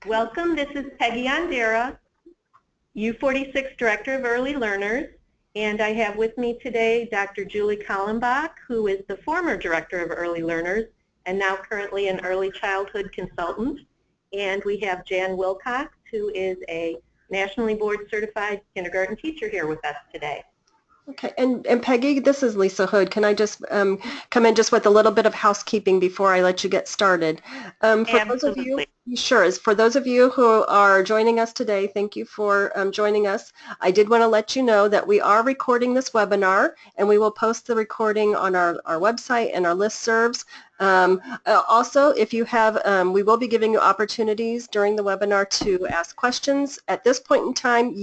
Welcome, this is Peggy Andera, U46 Director of Early Learners, and I have with me today Dr. Julie Kallenbach, who is the former Director of Early Learners and now currently an Early Childhood Consultant. And we have Jan Wilcox, who is a nationally board certified kindergarten teacher here with us today. Okay, and Peggy, this is Lisa Hood. Can I just come in just with a little bit of housekeeping before I let you get started? For those of you, sure. For those of you who are joining us today, thank you for joining us. I did want to let you know that we are recording this webinar, and we will post the recording on our website and our listservs. Also, if you have, we will be giving you opportunities during the webinar to ask questions. At this point in time,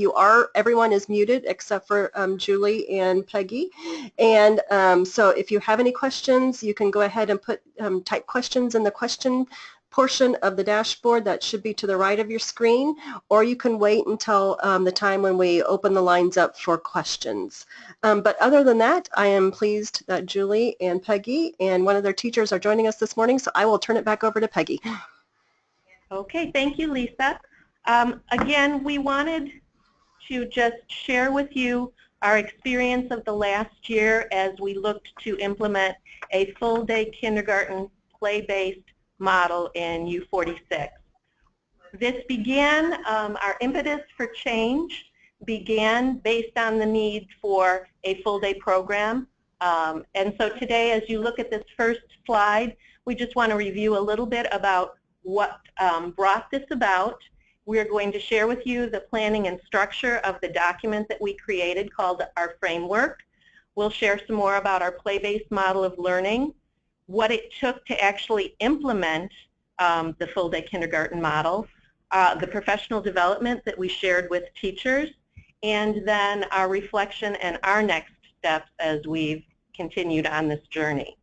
everyone is muted except for Julie and Peggy. And so if you have any questions, you can go ahead and type questions in the question portion of the dashboard that should be to the right of your screen, or you can wait until the time when we open the lines up for questions. But other than that, I am pleased that Julie and Peggy and one of their teachers are joining us this morning, so I will turn it back over to Peggy. Okay, thank you, Lisa. Again, we wanted to just share with you our experience of the last year as we looked to implement a full-day kindergarten play-based model in U46. This began, our impetus for change began based on the need for a full-day program. And so today, as you look at this first slide, we just want to review a little bit about what brought this about. We're going to share with you the planning and structure of the document that we created called our framework. We'll share some more about our play-based model of learning, what it took to actually implement the full-day kindergarten model, the professional development that we shared with teachers, and then our reflection and our next steps as we've continued on this journey.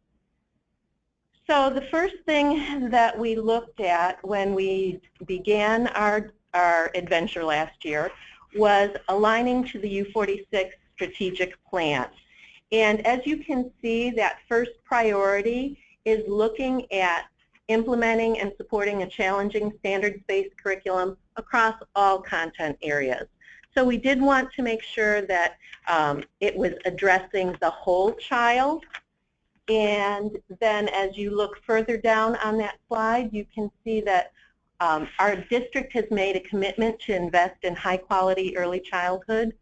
So the first thing that we looked at when we began our adventure last year was aligning to the U46 strategic plan. And as you can see, that first priority is looking at implementing and supporting a challenging standards-based curriculum across all content areas. So we did want to make sure that it was addressing the whole child. And then as you look further down on that slide, you can see that our district has made a commitment to invest in high-quality early childhood,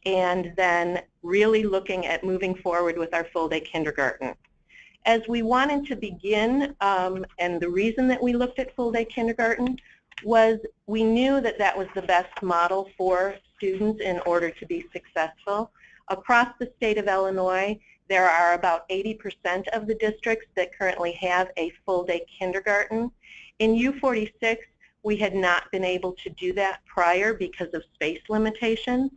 and then really looking at moving forward with our full-day kindergarten. As we wanted to begin, and the reason that we looked at full-day kindergarten was we knew that that was the best model for students in order to be successful. Across the state of Illinois, there are about 80% of the districts that currently have a full-day kindergarten. In U46, we had not been able to do that prior because of space limitations.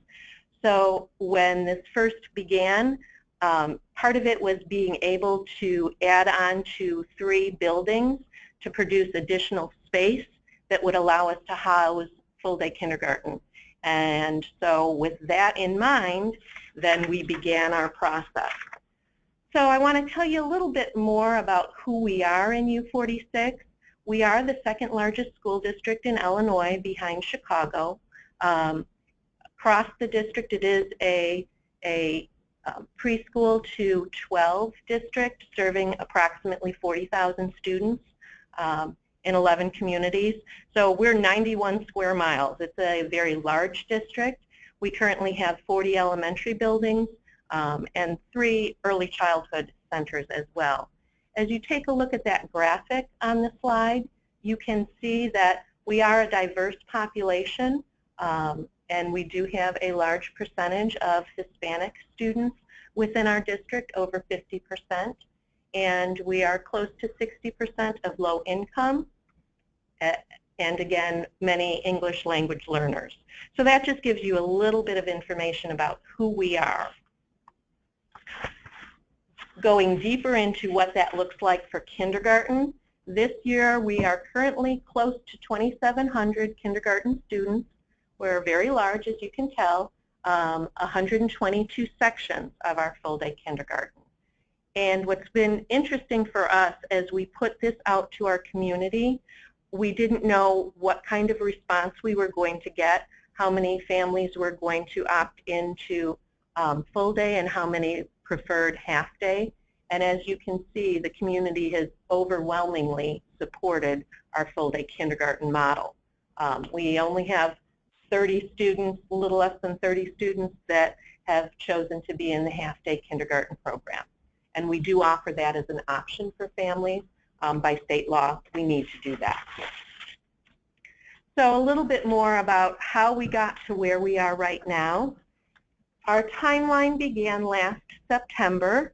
So when this first began, part of it was being able to add on to 3 buildings to produce additional space that would allow us to house full-day kindergarten. And so with that in mind, then we began our process. So I want to tell you a little bit more about who we are in U46. We are the second largest school district in Illinois behind Chicago. Across the district, it is a preschool to 12 district serving approximately 40,000 students in 11 communities. So we're 91 square miles. It's a very large district. We currently have 40 elementary buildings and 3 early childhood centers as well. As you take a look at that graphic on the slide, you can see that we are a diverse population. And we do have a large percentage of Hispanic students within our district, over 50%. And we are close to 60% of low income, and again, many English language learners. So that just gives you a little bit of information about who we are. Going deeper into what that looks like for kindergarten, this year we are currently close to 2,700 kindergarten students. We're very large, as you can tell, 122 sections of our full-day kindergarten. And what's been interesting for us as we put this out to our community, we didn't know what kind of response we were going to get, how many families were going to opt into full day and how many preferred half day. And as you can see, the community has overwhelmingly supported our full day kindergarten model. We only have 30 students, a little less than 30 students that have chosen to be in the half day kindergarten program. And we do offer that as an option for families. By state law, we need to do that. So a little bit more about how we got to where we are right now. Our timeline began last September.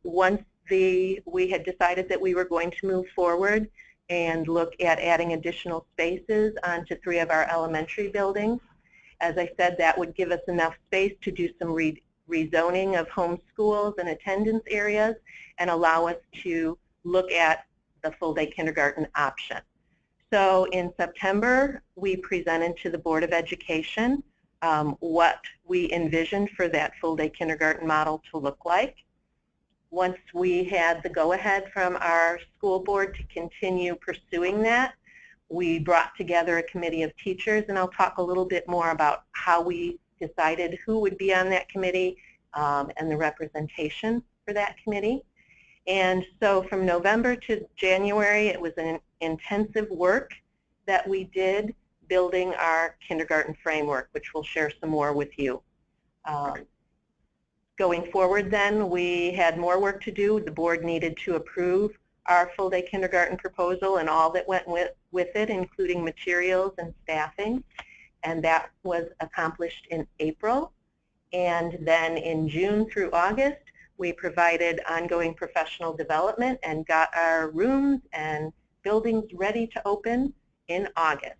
Once we had decided that we were going to move forward and look at adding additional spaces onto 3 of our elementary buildings. As I said, that would give us enough space to do some rezoning of home schools and attendance areas and allow us to look at the full day kindergarten option. So in September, we presented to the Board of Education what we envisioned for that full day kindergarten model to look like. Once we had the go-ahead from our school board to continue pursuing that, we brought together a committee of teachers, and I'll talk a little bit more about how we decided who would be on that committee and the representation for that committee. And so from November to January, it was an intensive work that we did building our kindergarten framework, which we'll share some more with you. Going forward then, we had more work to do. The board needed to approve our full day kindergarten proposal and all that went with it, including materials and staffing. And that was accomplished in April. And then in June through August, we provided ongoing professional development and got our rooms and buildings ready to open in August.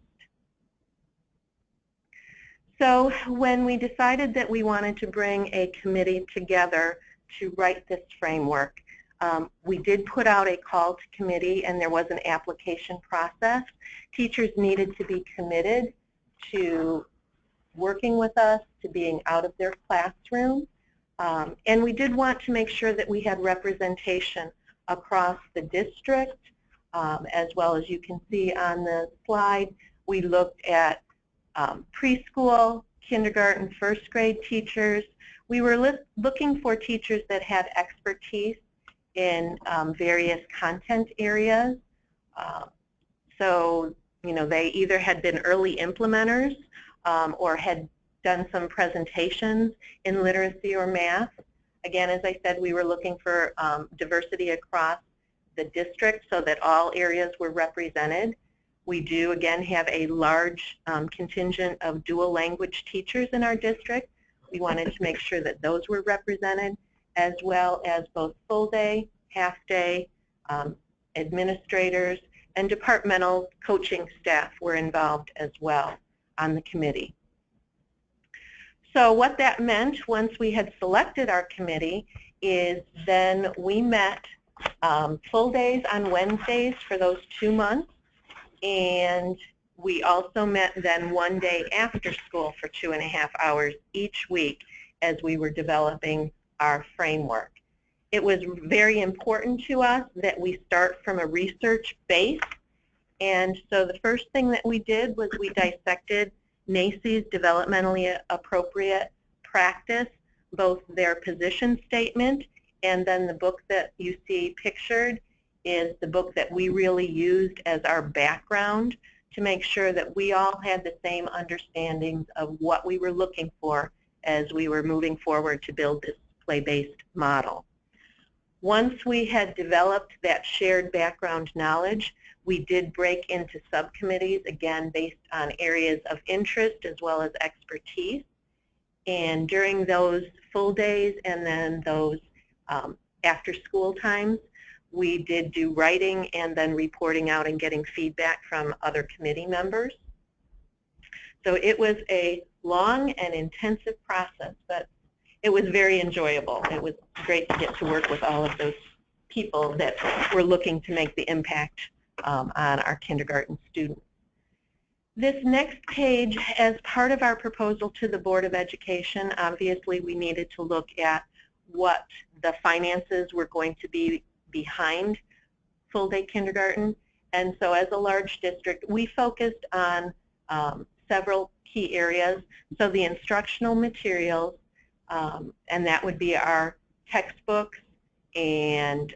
So when we decided that we wanted to bring a committee together to write this framework, we did put out a call to committee, and there was an application process. Teachers needed to be committed to working with us, to being out of their classroom. And we did want to make sure that we had representation across the district. As well as you can see on the slide, we looked at preschool, kindergarten, first grade teachers. We were looking for teachers that had expertise in various content areas. So, you know, they either had been early implementers or had done some presentations in literacy or math. Again, as I said, we were looking for diversity across the district so that all areas were represented. We do, again, have a large contingent of dual language teachers in our district. We wanted to make sure that those were represented, as well as both full day, half day, administrators, and departmental coaching staff were involved as well on the committee. So what that meant once we had selected our committee is then we met full days on Wednesdays for those 2 months, and we also met then one day after school for 2.5 hours each week as we were developing our framework. It was very important to us that we start from a research base, and so the first thing that we did was we dissected NAEYC's developmentally appropriate practice, both their position statement and then the book that you see pictured is the book that we really used as our background to make sure that we all had the same understandings of what we were looking for as we were moving forward to build this play-based model. Once we had developed that shared background knowledge, we did break into subcommittees, again, based on areas of interest as well as expertise. And during those full days and then those after school times, we did do writing and then reporting out and getting feedback from other committee members. So it was a long and intensive process, but it was very enjoyable. It was great to get to work with all of those people that were looking to make the impact on our kindergarten students. This next page, as part of our proposal to the Board of Education, obviously we needed to look at what the finances were going to be behind full-day kindergarten, And so as a large district, we focused on several key areas. So the instructional materials, and that would be our textbooks and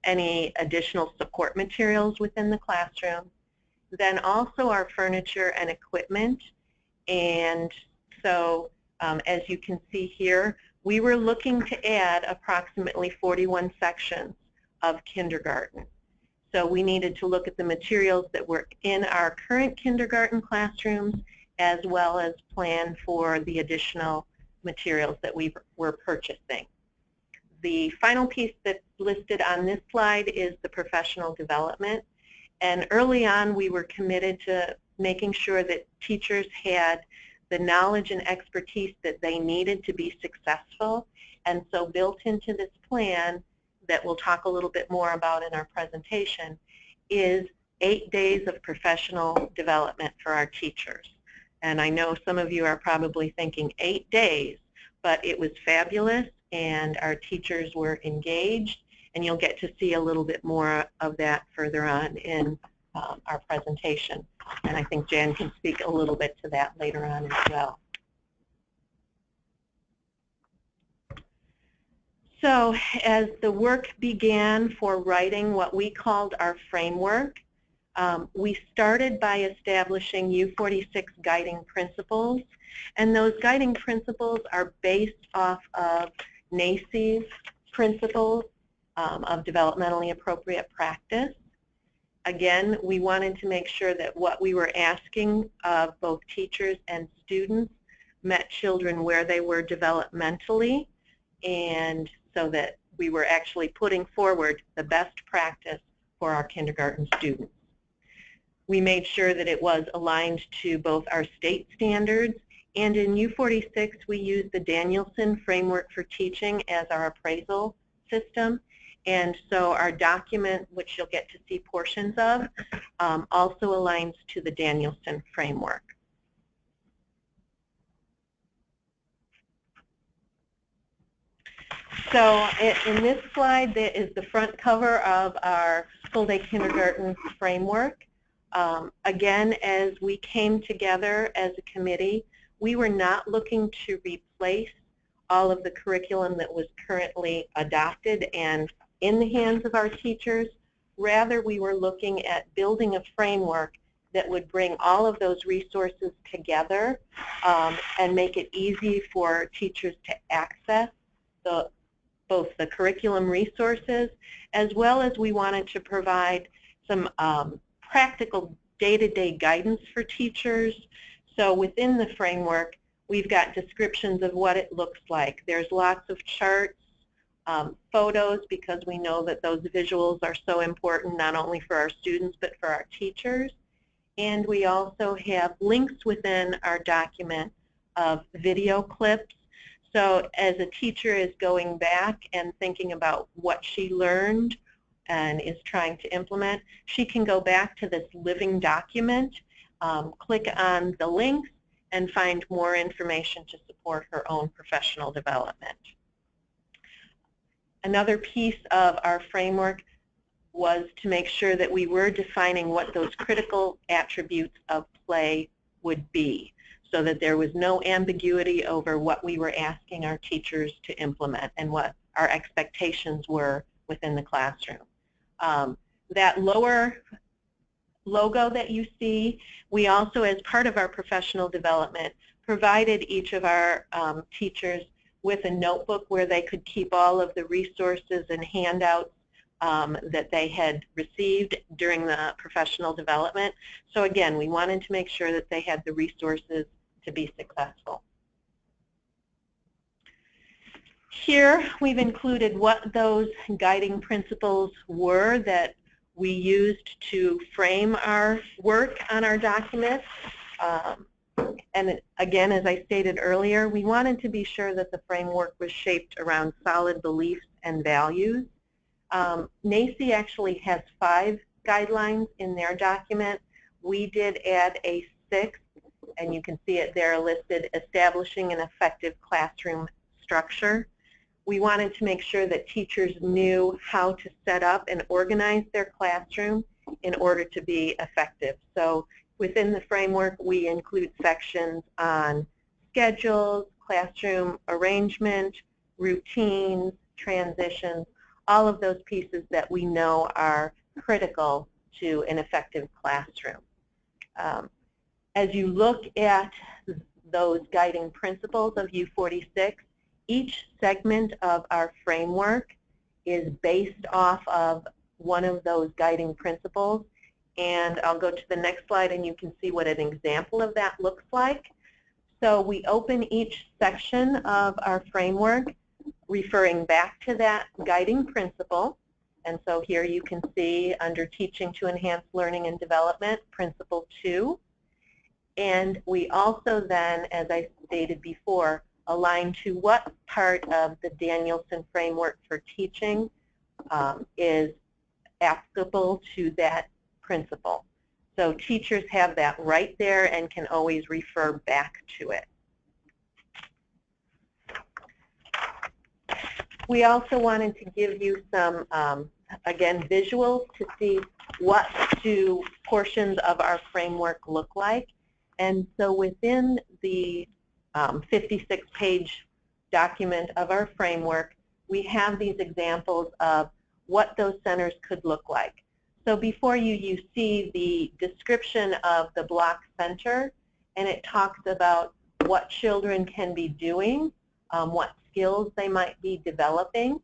any additional support materials within the classroom. Then also our furniture and equipment. And so as you can see here, we were looking to add approximately 41 sections of kindergarten. So we needed to look at the materials that were in our current kindergarten classrooms, as well as plan for the additional materials that we were purchasing. The final piece that's listed on this slide is the professional development. And early on, we were committed to making sure that teachers had the knowledge and expertise that they needed to be successful. And so built into this plan that we'll talk a little bit more about in our presentation is 8 days of professional development for our teachers. And I know some of you are probably thinking 8 days, but it was fabulous and our teachers were engaged, and you'll get to see a little bit more of that further on in our presentation. And I think Jan can speak a little bit to that later on as well. So as the work began for writing what we called our framework, we started by establishing U46 guiding principles. And those guiding principles are based off of NACCE's principles of developmentally appropriate practice. Again, we wanted to make sure that what we were asking of both teachers and students met children where they were developmentally, and so that we were actually putting forward the best practice for our kindergarten students. We made sure that it was aligned to both our state standards, and in U46 we used the Danielson Framework for Teaching as our appraisal system. And so our document, which you'll get to see portions of, also aligns to the Danielson Framework. So in this slide, that is the front cover of our full day kindergarten framework. Again, as we came together as a committee, we were not looking to replace all of the curriculum that was currently adopted and in the hands of our teachers. Rather, we were looking at building a framework that would bring all of those resources together and make it easy for teachers to access both the curriculum resources, as well as we wanted to provide some practical day-to-day guidance for teachers. So within the framework, we've got descriptions of what it looks like. There's lots of charts, photos, because we know that those visuals are so important not only for our students but for our teachers. And we also have links within our document of video clips. So as a teacher is going back and thinking about what she learned and is trying to implement, she can go back to this living document, click on the links, and find more information to support her own professional development. Another piece of our framework was to make sure that we were defining what those critical attributes of play would be, so that there was no ambiguity over what we were asking our teachers to implement and what our expectations were within the classroom. That lower logo that you see, we also, as part of our professional development, provided each of our teachers with a notebook where they could keep all of the resources and handouts that they had received during the professional development. So again, we wanted to make sure that they had the resources to be successful. Here we've included what those guiding principles were that we used to frame our work on our document. And again, as I stated earlier, we wanted to be sure that the framework was shaped around solid beliefs and values. NACCE actually has 5 guidelines in their document. We did add a 6th, and you can see it there listed, establishing an effective classroom structure. We wanted to make sure that teachers knew how to set up and organize their classroom in order to be effective. So within the framework, we include sections on schedules, classroom arrangement, routines, transitions, all of those pieces that we know are critical to an effective classroom. As you look at those guiding principles of U46, each segment of our framework is based off of one of those guiding principles. And I'll go to the next slide and you can see what an example of that looks like. So we open each section of our framework referring back to that guiding principle. And so here you can see under Teaching to Enhance Learning and Development, Principle 2. And we also then, as I stated before, align to what part of the Danielson framework for teaching is applicable to that principle. So teachers have that right there and can always refer back to it. We also wanted to give you some, again, visuals to see what do portions of our framework look like. And so within the 56-page document of our framework, we have these examples of what those centers could look like. So before you see the description of the block center, and it talks about what children can be doing, what skills they might be developing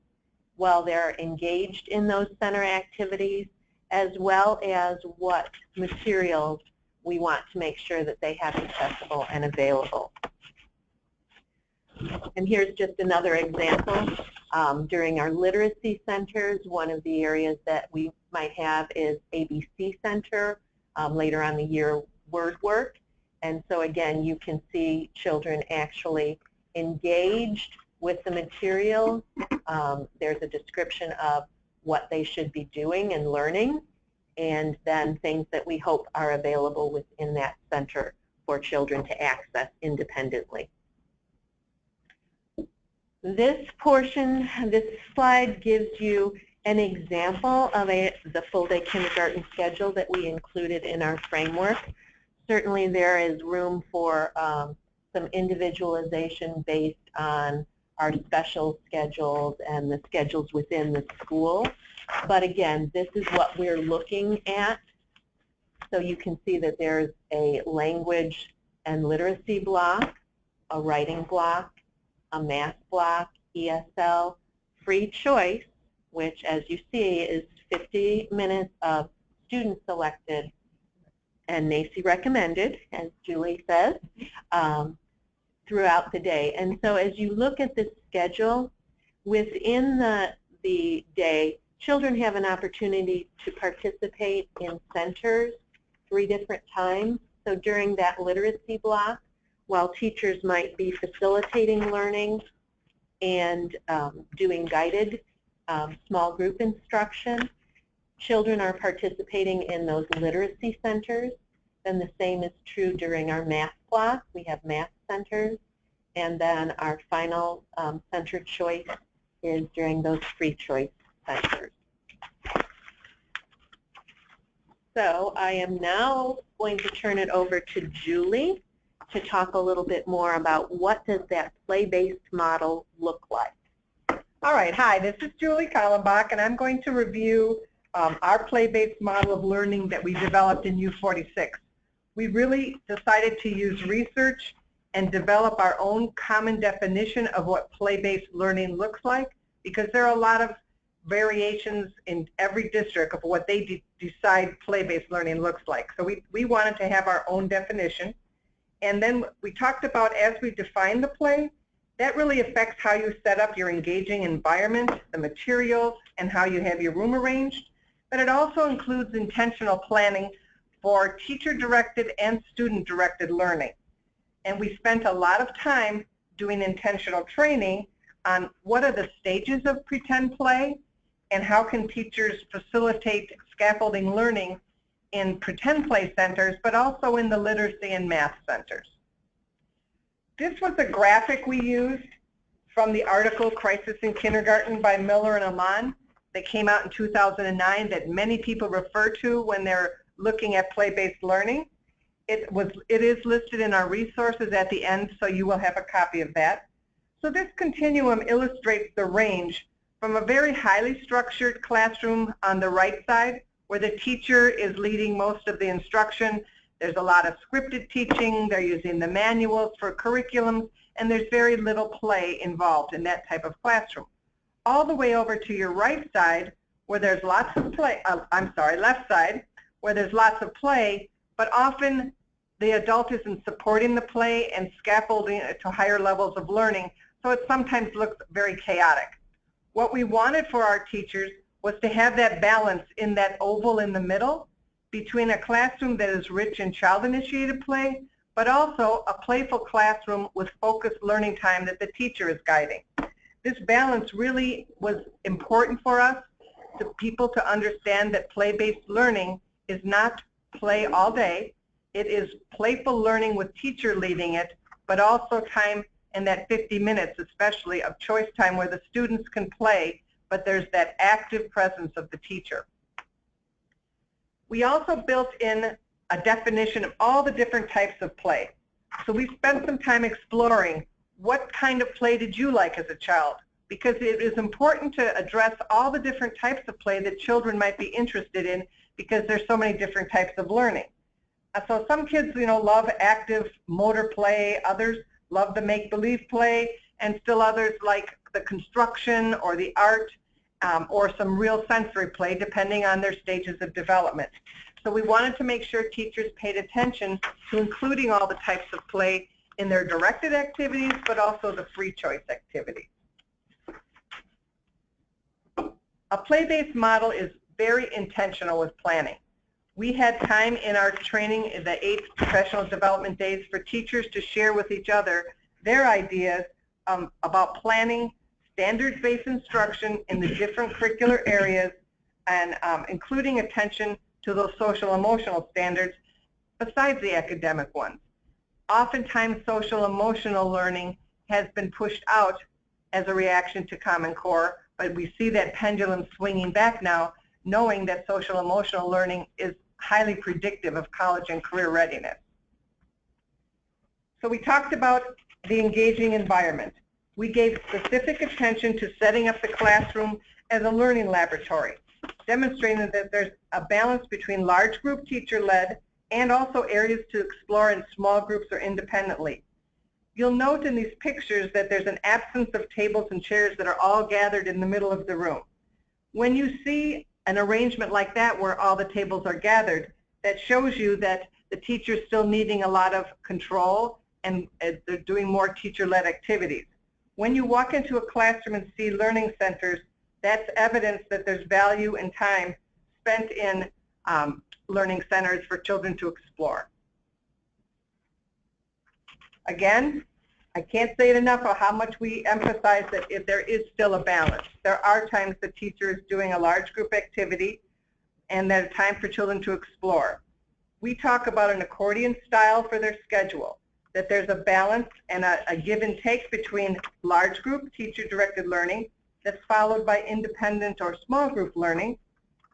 while they're engaged in those center activities, as well as what materials we want to make sure that they have accessible and available. And here's just another example. During our literacy centers, one of the areas that we might have is ABC Center, later on the year word work. And so again, you can see children actually engaged with the material. There's a description of what they should be doing and learning, and then things that we hope are available within that center for children to access independently. This portion, this slide gives you an example of the full-day kindergarten schedule that we included in our framework. Certainly there is room for some individualization based on our special schedules and the schedules within the school. But again, this is what we're looking at. So you can see that there's a language and literacy block, a writing block, a math block, ESL, free choice, which as you see is 50 minutes of student selected and NACI recommended, as Julie says, throughout the day. And so as you look at this schedule, within the day, children have an opportunity to participate in centers 3 different times. So during that literacy block, while teachers might be facilitating learning and doing guided small group instruction, children are participating in those literacy centers. Then the same is true during our math block. We have math centers. And then our final center choice is during those free choice centers. So I am now going to turn it over to Julie to talk a little bit more about what does that play-based model look like. All right, hi, this is Julie Kallenbach, and I'm going to review our play-based model of learning that we developed in U46. We really decided to use research and develop our own common definition of what play-based learning looks like, because there are a lot of variations in every district of what they decide play-based learning looks like. So we wanted to have our own definition. And then we talked about, as we define the play, that really affects how you set up your engaging environment, the materials, and how you have your room arranged. But it also includes intentional planning for teacher-directed and student-directed learning. And we spent a lot of time doing intentional training on what are the stages of pretend play and how can teachers facilitate scaffolding learning in pretend play centers, but also in the literacy and math centers. This was a graphic we used from the article Crisis in Kindergarten by Miller and Aman. that came out in 2009 that many people refer to when they're looking at play-based learning. It is listed in our resources at the end, so you will have a copy of that. So this continuum illustrates the range from a very highly structured classroom on the right side, where the teacher is leading most of the instruction. There's a lot of scripted teaching, they're using the manuals for curriculums, and there's very little play involved in that type of classroom. All the way over to your right side, where there's lots of play, left side, where there's lots of play, but often the adult isn't supporting the play and scaffolding it to higher levels of learning, so it sometimes looks very chaotic. What we wanted for our teachers was to have that balance in that oval in the middle between a classroom that is rich in child-initiated play, but also a playful classroom with focused learning time that the teacher is guiding. This balance really was important for us, to people to understand that play-based learning is not play all day. It is playful learning with teacher leading it, but also time in that 50 minutes, especially of choice time, where the students can play, but there's that active presence of the teacher. We also built in a definition of all the different types of play. So we spent some time exploring what kind of play did you like as a child, because it is important to address all the different types of play that children might be interested in, because there's so many different types of learning. So some kids, love active motor play, others love the make-believe play, and still others like the construction or the art or some real sensory play, depending on their stages of development. So we wanted to make sure teachers paid attention to including all the types of play in their directed activities, but also the free choice activities. A play-based model is very intentional with planning. We had time in our training, the 8 professional development days, for teachers to share with each other their ideas about planning standards-based instruction in the different curricular areas, and including attention to those social-emotional standards besides the academic ones. Oftentimes, social-emotional learning has been pushed out as a reaction to Common Core, but we see that pendulum swinging back now, knowing that social-emotional learning is highly predictive of college and career readiness. So we talked about the engaging environment. We gave specific attention to setting up the classroom as a learning laboratory, demonstrating that there's a balance between large group teacher-led and also areas to explore in small groups or independently. You'll note in these pictures that there's an absence of tables and chairs that are all gathered in the middle of the room. When you see an arrangement like that where all the tables are gathered, that shows you that the teacher's still needing a lot of control and they're doing more teacher-led activities. When you walk into a classroom and see learning centers, that's evidence that there's value and time spent in learning centers for children to explore. Again, I can't say it enough of how much we emphasize that if there is still a balance. There are times the teacher is doing a large group activity and there's time for children to explore. We talk about an accordion style for their schedule, that there's a balance and a give and take between large group teacher-directed learning that's followed by independent or small group learning,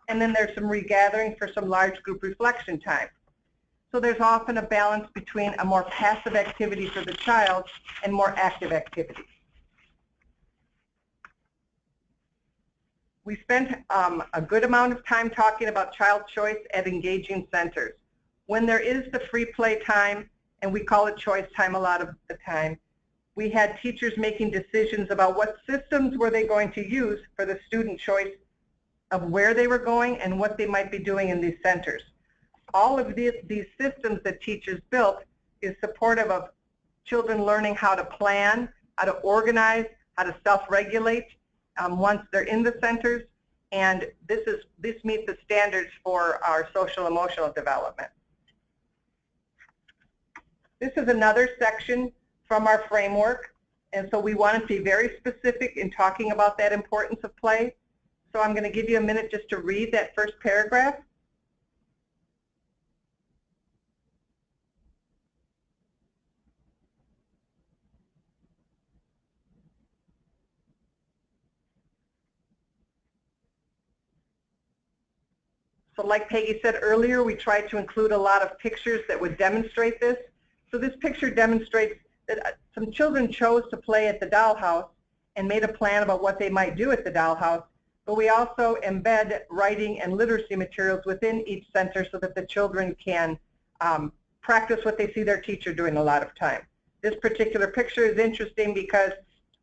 and then there's some regathering for some large group reflection time. So there's often a balance between a more passive activity for the child and more active activities. We spent a good amount of time talking about child choice at engaging centers. When there is the free play time, and we call it choice time a lot of the time, we had teachers making decisions about what systems were they going to use for the student choice of where they were going and what they might be doing in these centers. All of these systems that teachers built is supportive of children learning how to plan, how to organize, how to self-regulate once they're in the centers, and this meets the standards for our social-emotional development. This is another section from our framework, and so we want to be very specific in talking about that importance of play. So I'm going to give you a minute just to read that first paragraph. So like Peggy said earlier, we tried to include a lot of pictures that would demonstrate this. So this picture demonstrates that some children chose to play at the dollhouse and made a plan about what they might do at the dollhouse, but we also embed writing and literacy materials within each center so that the children can practice what they see their teacher doing a lot of time. This particular picture is interesting because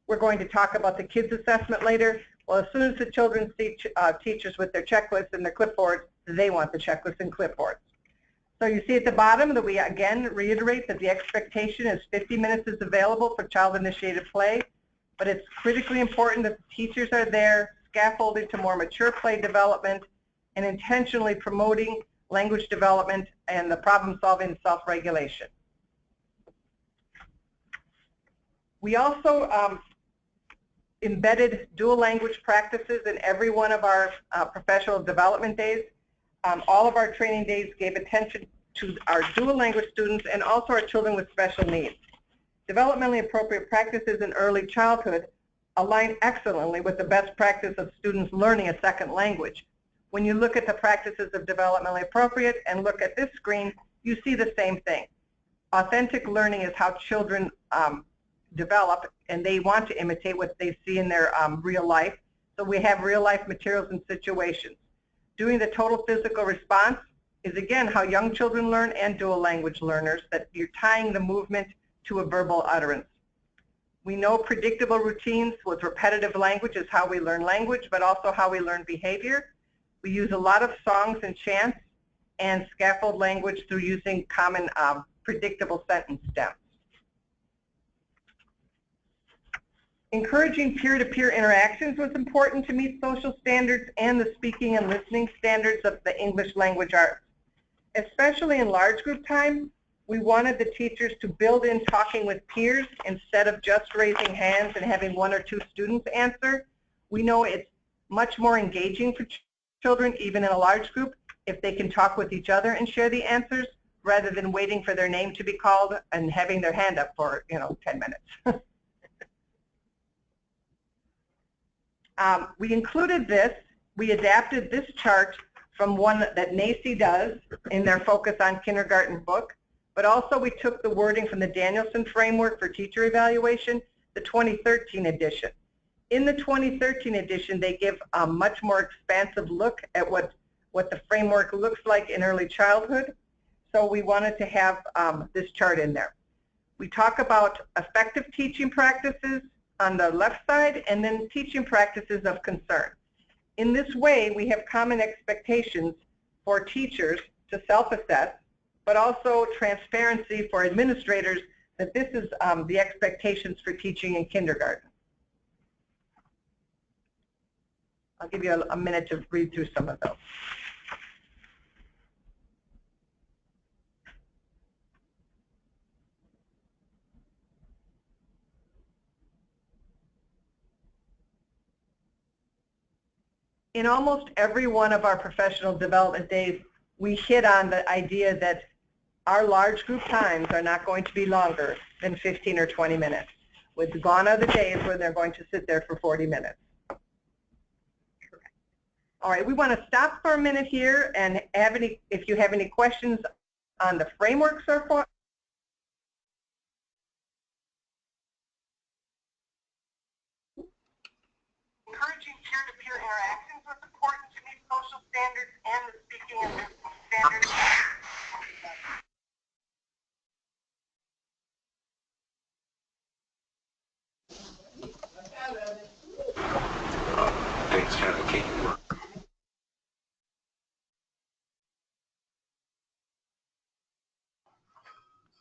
we're going to talk about the kids' assessment later. Well, as soon as the children see teachers with their checklists and their clipboards, they want the checklists and clipboards. So you see at the bottom that we again reiterate that the expectation is 50 minutes is available for child-initiated play, but it's critically important that the teachers are there, scaffolding to more mature play development, and intentionally promoting language development and the problem-solving and self-regulation. We also embedded dual language practices in every one of our professional development days. All of our training days gave attention to our dual language students and also our children with special needs. Developmentally appropriate practices in early childhood align excellently with the best practice of students learning a second language. When you look at the practices of developmentally appropriate and look at this screen, you see the same thing. Authentic learning is how children develop, and they want to imitate what they see in their real life. So we have real life materials and situations. Doing the total physical response is again how young children learn and dual language learners, that you're tying the movement to a verbal utterance. We know predictable routines with repetitive language is how we learn language, but also how we learn behavior. We use a lot of songs and chants and scaffold language through using common predictable sentence stems. Encouraging peer-to-peer interactions was important to meet social standards and the speaking and listening standards of the English language arts. Especially in large group time, we wanted the teachers to build in talking with peers instead of just raising hands and having one or two students answer. We know it's much more engaging for children, even in a large group, if they can talk with each other and share the answers, rather than waiting for their name to be called and having their hand up for 10 minutes. We included this, we adapted this chart from one that NACCE does in their Focus on Kindergarten book, but also we took the wording from the Danielson Framework for Teacher Evaluation, the 2013 edition. In the 2013 edition, they give a much more expansive look at what the framework looks like in early childhood, so we wanted to have this chart in there. We talk about effective teaching practices on the left side, and then teaching practices of concern. In this way, we have common expectations for teachers to self-assess, but also transparency for administrators that this is the expectations for teaching in kindergarten. I'll give you a minute to read through some of those. In almost every one of our professional development days, we hit on the idea that our large group times are not going to be longer than 15 or 20 minutes. With gone are the days where they're going to sit there for 40 minutes. All right, we want to stop for a minute here and if you have any questions on the framework so far. Encouraging peer-to-peer interactions was important to meet social standards and the speaking and listening standards.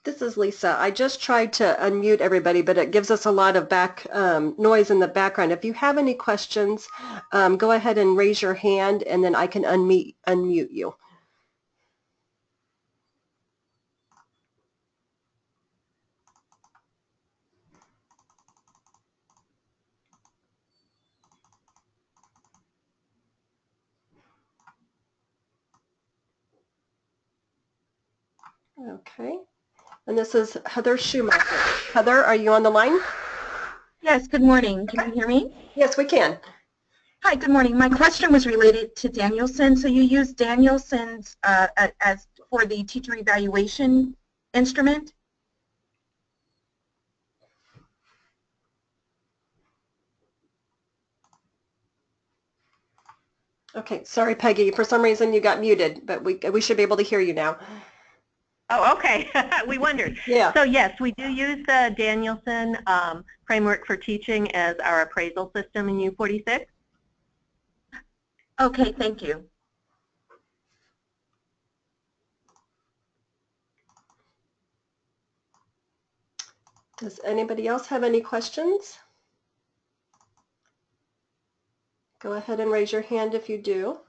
This is Lisa. I just tried to unmute everybody, but it gives us a lot of noise in the background. If you have any questions, go ahead and raise your hand, and then I can unmute you. Okay. And this is Heather Schumacher. Heather, are you on the line? Yes, good morning. Can you hear me? Yes, we can. Hi, good morning. My question was related to Danielson. So you use Danielson's as for the teacher evaluation instrument? Okay, sorry, Peggy. For some reason you got muted, but we should be able to hear you now. Oh, okay. We wondered. Yeah. So yes, we do use the Danielson framework for teaching as our appraisal system in U46. Okay, thank you. Does anybody else have any questions? Go ahead and raise your hand if you do.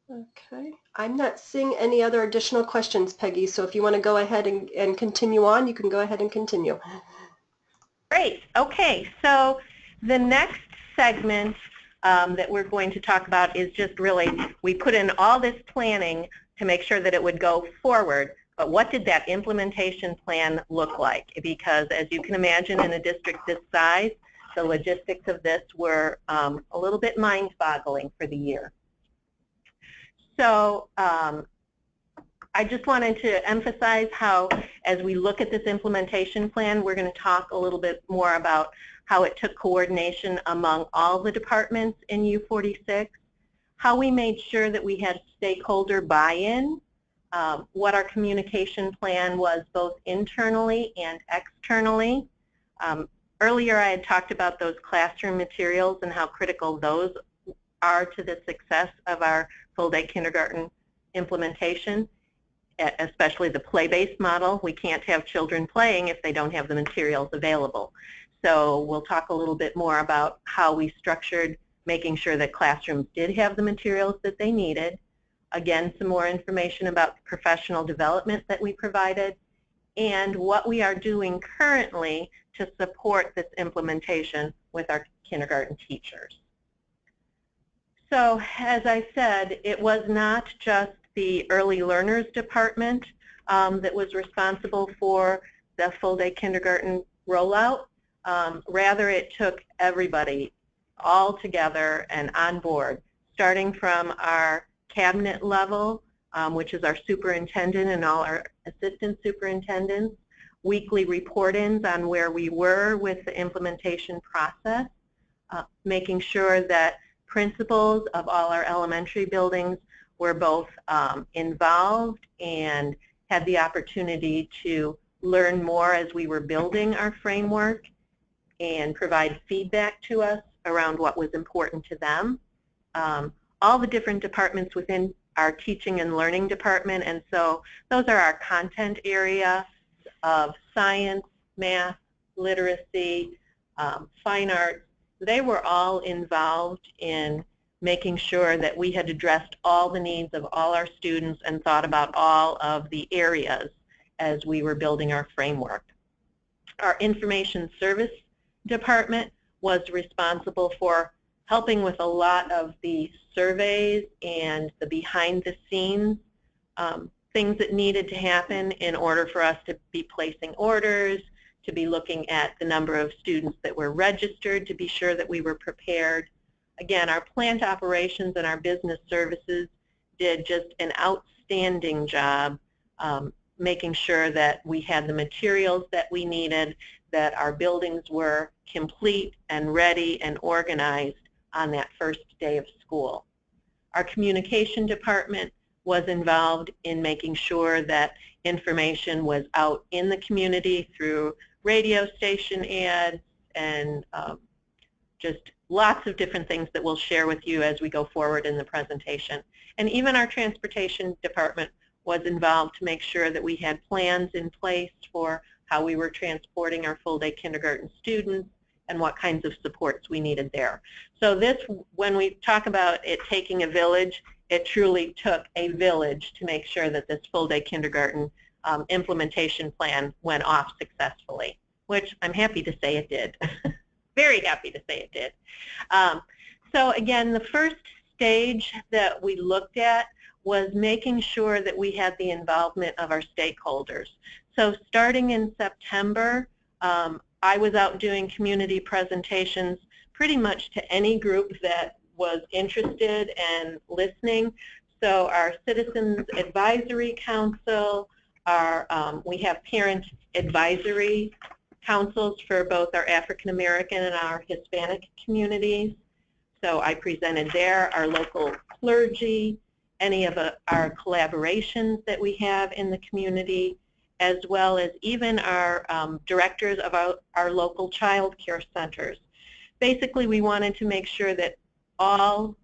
Okay, I'm not seeing any other additional questions, Peggy, so if you want to go ahead and continue on, you can go ahead and continue. Great. Okay, so the next segment that we're going to talk about is just really, we put in all this planning to make sure that it would go forward, but what did that implementation plan look like? Because as you can imagine, in a district this size, the logistics of this were a little bit mind-boggling for the year. So I just wanted to emphasize how, as we look at this implementation plan, we're going to talk a little bit more about how it took coordination among all the departments in U46, how we made sure that we had stakeholder buy-in, what our communication plan was both internally and externally. Earlier I had talked about those classroom materials and how critical those are to the success of our full-day kindergarten implementation, especially the play-based model. We can't have children playing if they don't have the materials available. So we'll talk a little bit more about how we structured making sure that classrooms did have the materials that they needed. Again, some more information about professional development that we provided and what we are doing currently to support this implementation with our kindergarten teachers. So as I said, it was not just the early learners department that was responsible for the full-day kindergarten rollout. Rather, it took everybody all together and on board, starting from our cabinet level, which is our superintendent and all our assistant superintendents, weekly report-ins on where we were with the implementation process, making sure that principals of all our elementary buildings were both involved and had the opportunity to learn more as we were building our framework and provide feedback to us around what was important to them. All the different departments within our teaching and learning department, and so those are our content area of science, math, literacy, fine arts. They were all involved in making sure that we had addressed all the needs of all our students and thought about all of the areas as we were building our framework. Our information service department was responsible for helping with a lot of the surveys and the behind the scenes things that needed to happen in order for us to be placing orders, to be looking at the number of students that were registered, to be sure that we were prepared. Again, our plant operations and our business services did just an outstanding job making sure that we had the materials that we needed, that our buildings were complete and ready and organized on that first day of school. Our communication department was involved in making sure that information was out in the community through radio station ads and just lots of different things that we'll share with you as we go forward in the presentation. And even our transportation department was involved to make sure that we had plans in place for how we were transporting our full-day kindergarten students and what kinds of supports we needed there. So this, when we talk about it taking a village, it truly took a village to make sure that this full-day kindergarten implementation plan went off successfully, which I'm happy to say it did. Very happy to say it did. So again, the first stage that we looked at was making sure that we had the involvement of our stakeholders. So starting in September, I was out doing community presentations pretty much to any group that was interested and listening. So our Citizens Advisory Council, we have parent advisory councils for both our African American and our Hispanic communities. So I presented there, our local clergy, any of our collaborations that we have in the community, as well as even our directors of our local child care centers. Basically, we wanted to make sure that all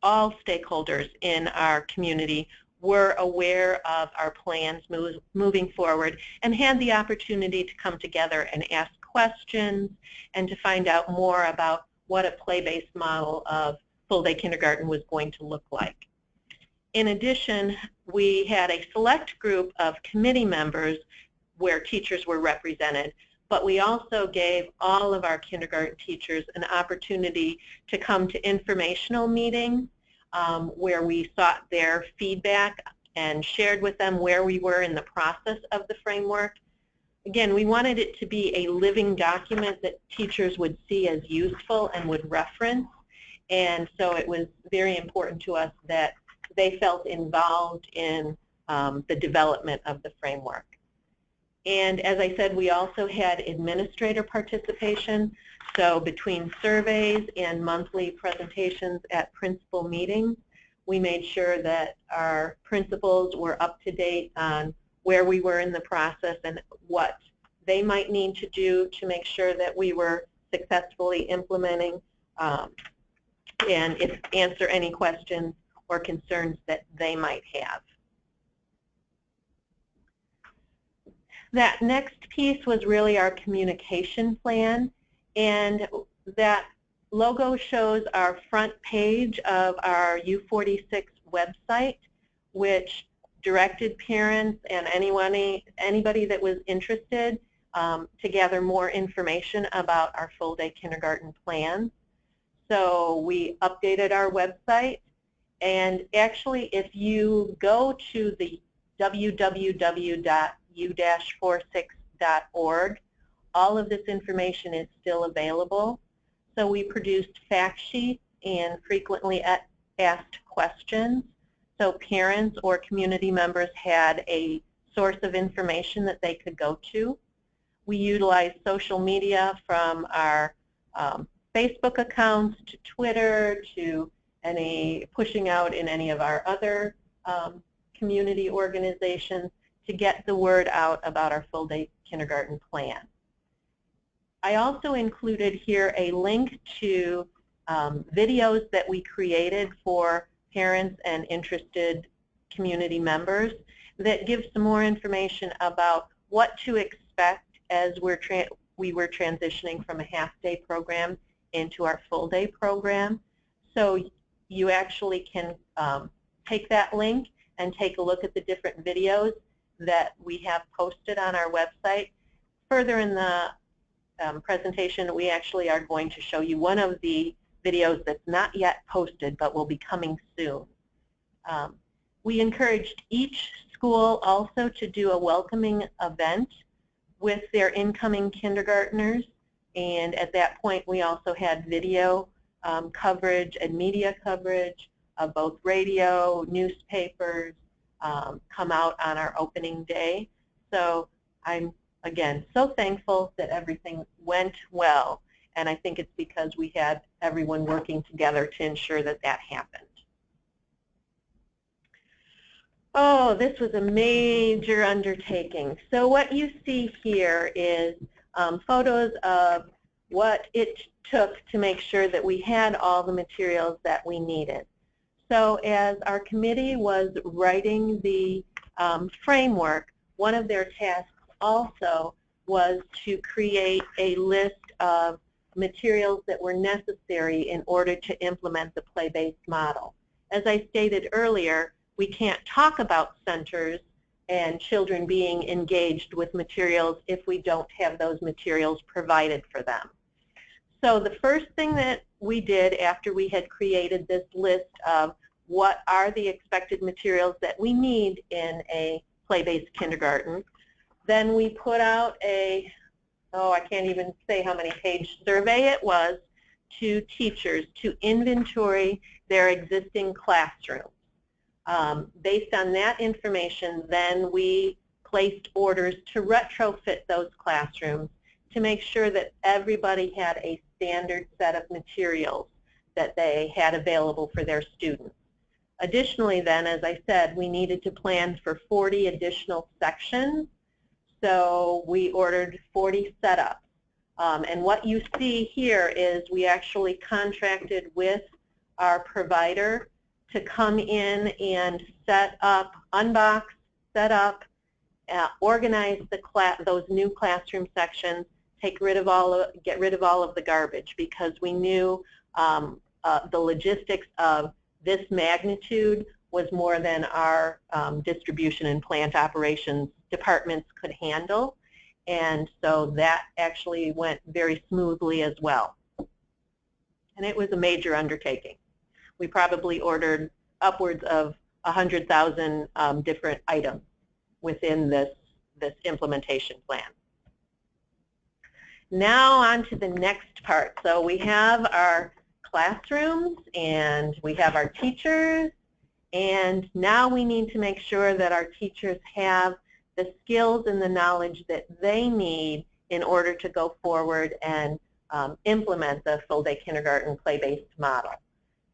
stakeholders in our community were aware of our plans moving forward and had the opportunity to come together and ask questions and to find out more about what a play-based model of full-day kindergarten was going to look like. In addition, we had a select group of committee members where teachers were represented, but we also gave all of our kindergarten teachers an opportunity to come to informational meetings where we sought their feedback and shared with them where we were in the process of the framework. Again, we wanted it to be a living document that teachers would see as useful and would reference, and so it was very important to us that they felt involved in the development of the framework. And as I said, we also had administrator participation. So between surveys and monthly presentations at principal meetings, we made sure that our principals were up to date on where we were in the process and what they might need to do to make sure that we were successfully implementing and answer any questions or concerns that they might have. That next piece was really our communication plan, and that logo shows our front page of our U46 website, which directed parents and anybody that was interested to gather more information about our full-day kindergarten plans. So we updated our website, and actually if you go to the www.u-46.org, all of this information is still available. So we produced fact sheets and frequently asked questions. So parents or community members had a source of information that they could go to. We utilized social media from our Facebook accounts to Twitter to pushing out in any of our other community organizations to get the word out about our full-day kindergarten plan. I also included here a link to videos that we created for parents and interested community members that give some more information about what to expect as we were transitioning from a half-day program into our full-day program. So you actually can take that link and take a look at the different videos that we have posted on our website. Further in the presentation, we actually are going to show you one of the videos that's not yet posted but will be coming soon. We encouraged each school also to do a welcoming event with their incoming kindergartners, and at that point we also had video coverage and media coverage of both radio, newspapers come out on our opening day. So I'm again so thankful that everything went well, and I think it's because we had everyone working together to ensure that that happened. Oh, this was a major undertaking. So what you see here is photos of what it took to make sure that we had all the materials that we needed. So as our committee was writing the framework, one of their tasks also was to create a list of materials that were necessary in order to implement the play-based model. As I stated earlier, we can't talk about centers and children being engaged with materials if we don't have those materials provided for them. So the first thing that we did after we had created this list of what are the expected materials that we need in a play-based kindergarten. Then we put out a, I can't even say how many page survey it was, to teachers to inventory their existing classrooms. Based on that information, then we placed orders to retrofit those classrooms to make sure that everybody had a standard set of materials that they had available for their students. Additionally then, as I said, we needed to plan for 40 additional sections, so we ordered 40 setups. And what you see here is we actually contracted with our provider to come in and set up, unbox, set up, organize those new classroom sections, get rid of all of the garbage, because we knew the logistics of this magnitude was more than our distribution and plant operations departments could handle. And so that actually went very smoothly as well. And it was a major undertaking. We probably ordered upwards of 100,000 different items within this implementation plan. Now on to the next part. So we have our classrooms and we have our teachers, and now we need to make sure that our teachers have the skills and the knowledge that they need in order to go forward and implement the full-day kindergarten play-based model.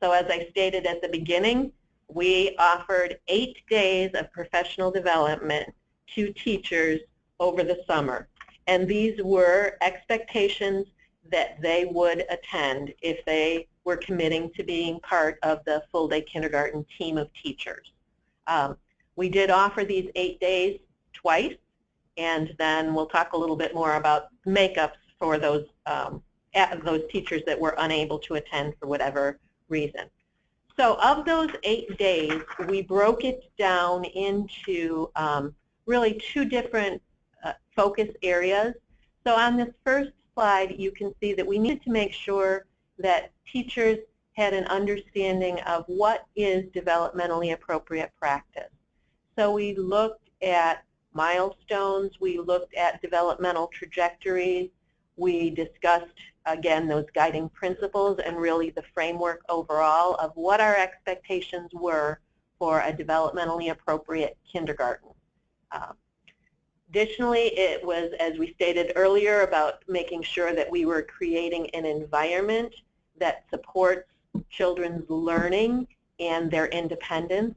So as I stated at the beginning, we offered 8 days of professional development to teachers over the summer. And these were expectations that they would attend if they were committing to being part of the full-day kindergarten team of teachers. We did offer these 8 days twice, and then we'll talk a little bit more about makeups for those teachers that were unable to attend for whatever reason. So of those 8 days, we broke it down into really 2 different focus areas. So on this first slide, you can see that we needed to make sure that teachers had an understanding of what is developmentally appropriate practice. So we looked at milestones, we looked at developmental trajectories, we discussed, again, those guiding principles and really the framework overall of what our expectations were for a developmentally appropriate kindergarten. Additionally, it was, as we stated earlier, about making sure that we were creating an environment that supports children's learning and their independence.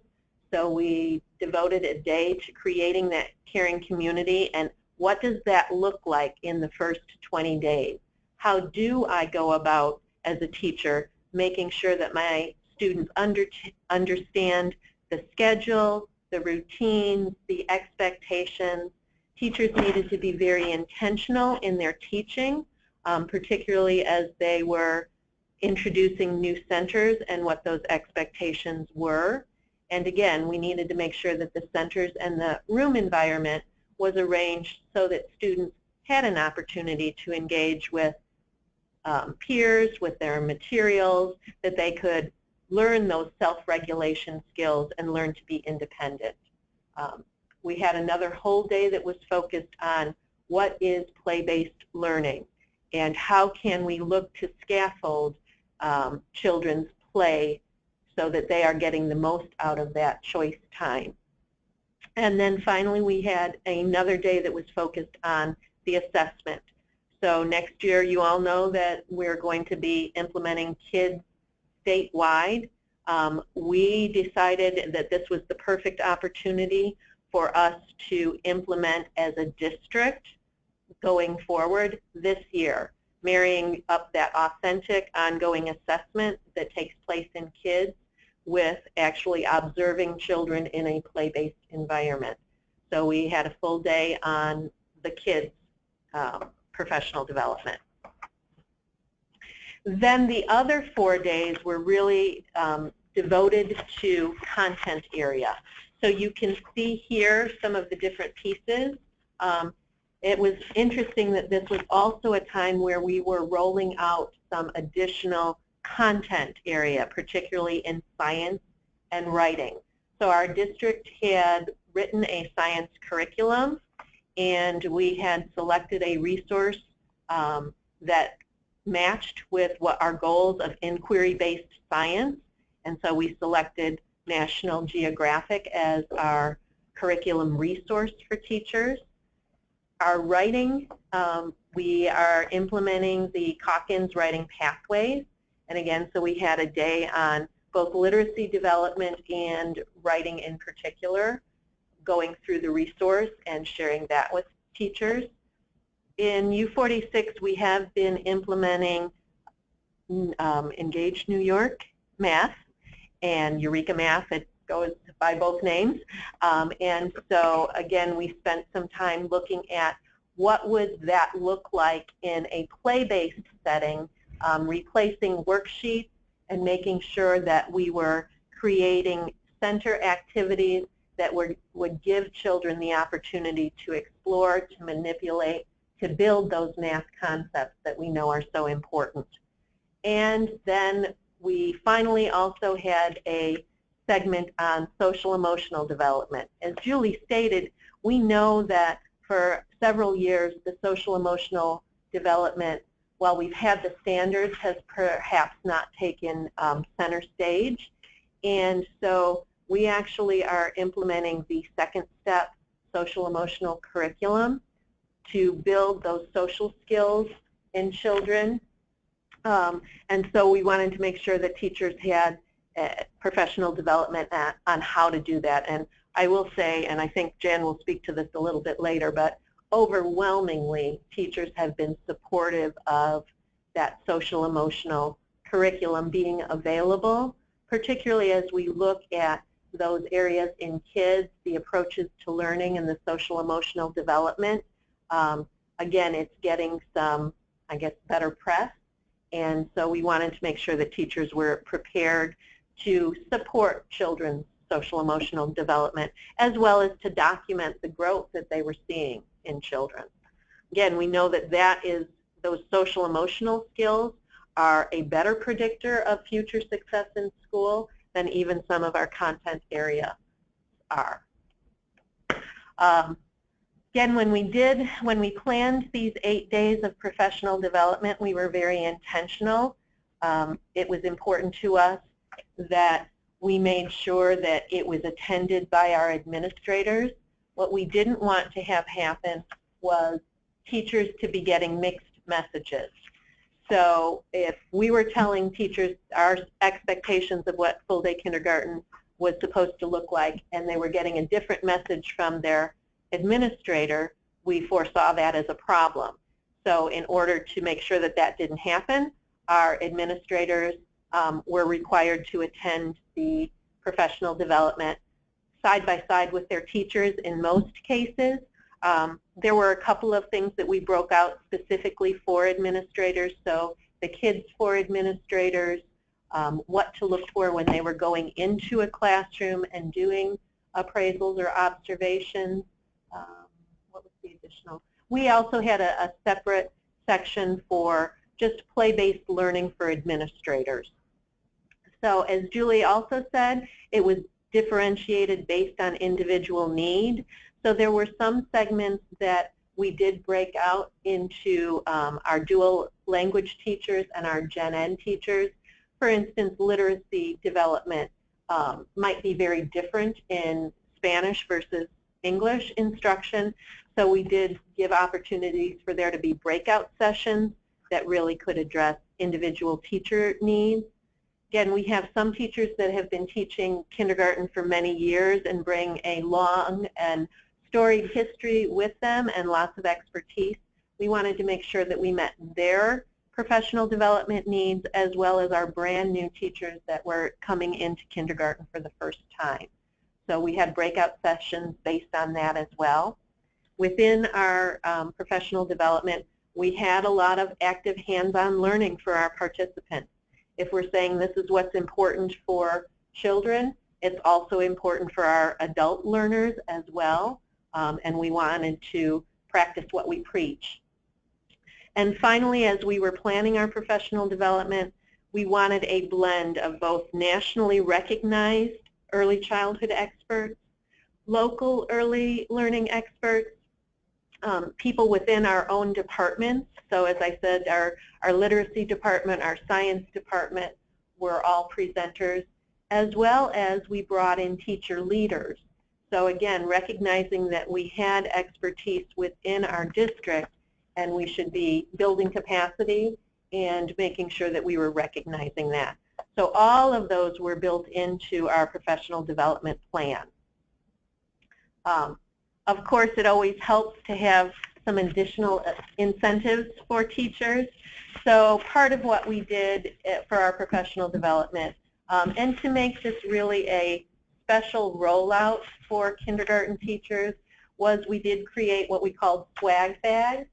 So we devoted a day to creating that caring community, and what does that look like in the first 20 days? How do I go about, as a teacher, making sure that my students understand the schedule, the routines, the expectations? Teachers needed to be very intentional in their teaching, particularly as they were introducing new centers and what those expectations were. And again, we needed to make sure that the centers and the room environment was arranged so that students had an opportunity to engage with peers, with their materials, that they could learn those self-regulation skills and learn to be independent. We had another whole day that was focused on what is play-based learning and how can we look to scaffold children's play so that they are getting the most out of that choice time. And then finally we had another day that was focused on the assessment. So next year, you all know that we're going to be implementing KIDS statewide. We decided that this was the perfect opportunity for us to implement as a district going forward this year, marrying up that authentic ongoing assessment that takes place in KIDS with actually observing children in a play-based environment. So we had a full day on the KIDS professional development. Then the other 4 days were really devoted to content area. So you can see here some of the different pieces. It was interesting that this was also a time where we were rolling out some additional content area, particularly in science and writing. So our district had written a science curriculum, and we had selected a resource that matched with what our goals of inquiry-based science, and so we selected National Geographic as our curriculum resource for teachers. Our writing, we are implementing the Calkins Writing Pathways, and again, so we had a day on both literacy development and writing in particular, going through the resource and sharing that with teachers. In U46, we have been implementing Engage New York Math and Eureka Math. It goes by both names. And so, again, we spent some time looking at what would that look like in a play-based setting, replacing worksheets and making sure that we were creating center activities that would give children the opportunity to explore, to manipulate, to build those math concepts that we know are so important. And then we finally also had a segment on social emotional development. As Julie stated, we know that for several years the social emotional development, while we've had the standards, has perhaps not taken center stage. And so we actually are implementing the second step social emotional curriculum to build those social skills in children. And so we wanted to make sure that teachers had professional development on how to do that. And I will say, and I think Jan will speak to this a little bit later, but overwhelmingly teachers have been supportive of that social emotional curriculum being available, particularly as we look at those areas in kids, the approaches to learning and the social emotional development. Again, it's getting some, I guess, better press, and so we wanted to make sure that teachers were prepared to support children's social emotional development, as well as to document the growth that they were seeing in children. Again, we know that those social emotional skills are a better predictor of future success in school than even some of our content area are. Again, when we planned these 8 days of professional development, we were very intentional. It was important to us that we made sure that it was attended by our administrators. What we didn't want to have happen was teachers to be getting mixed messages. So if we were telling teachers our expectations of what full-day kindergarten was supposed to look like, and they were getting a different message from their administrator, we foresaw that as a problem. So in order to make sure that that didn't happen, our administrators were required to attend the professional development side by side with their teachers in most cases. There were a couple of things that we broke out specifically for administrators. So the kids for administrators, what to look for when they were going into a classroom and doing appraisals or observations. What was the additional? We also had a separate section for just play-based learning for administrators. So as Julie also said, it was differentiated based on individual need. So there were some segments that we did break out into our dual language teachers and our Gen Ed teachers. For instance, literacy development might be very different in Spanish versus English instruction. So we did give opportunities for there to be breakout sessions that really could address individual teacher needs. Again, we have some teachers that have been teaching kindergarten for many years and bring a long and storied history with them and lots of expertise. We wanted to make sure that we met their professional development needs as well as our brand new teachers that were coming into kindergarten for the first time. So we had breakout sessions based on that as well. Within our professional development, we had a lot of active hands-on learning for our participants. If we're saying this is what's important for children, it's also important for our adult learners as well, and we wanted to practice what we preach. And finally, as we were planning our professional development, we wanted a blend of both nationally recognized early childhood experts, local early learning experts, people within our own departments. So as I said, our literacy department, our science department were all presenters, as well as we brought in teacher leaders. So again, recognizing that we had expertise within our district and we should be building capacity and making sure that we were recognizing that. So all of those were built into our professional development plan. Of course, it always helps to have some additional incentives for teachers. So part of what we did for our professional development, and to make this really a special rollout for kindergarten teachers, was we did create what we called swag bags.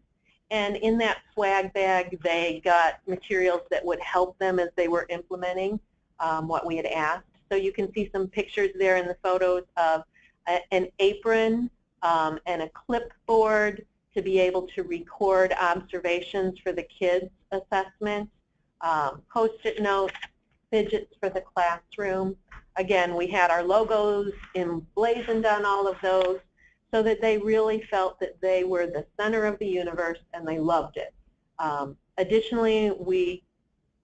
And in that swag bag, they got materials that would help them as they were implementing what we had asked. So you can see some pictures there in the photos of an apron and a clipboard to be able to record observations for the kids' assessment, Post-it notes, fidgets for the classroom. Again, we had our logos emblazoned on all of those so that they really felt that they were the center of the universe and they loved it. Additionally, we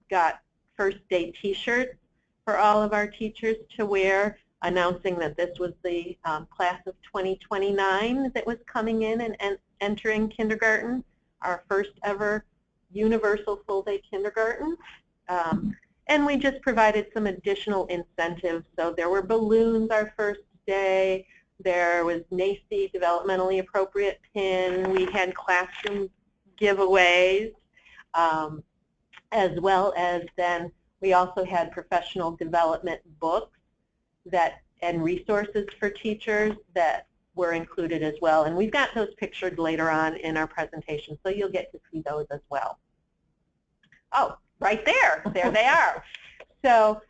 got first day t-shirts for all of our teachers to wear, announcing that this was the class of 2029 that was coming in and entering kindergarten, our first ever universal full-day kindergarten. And we just provided some additional incentives. So there were balloons our first day, there was NACI developmentally appropriate pin, we had classroom giveaways, as well as then we also had professional development books and resources for teachers that were included as well. And we've got those pictured later on in our presentation, so you'll get to see those as well. Oh, right there. There they are. So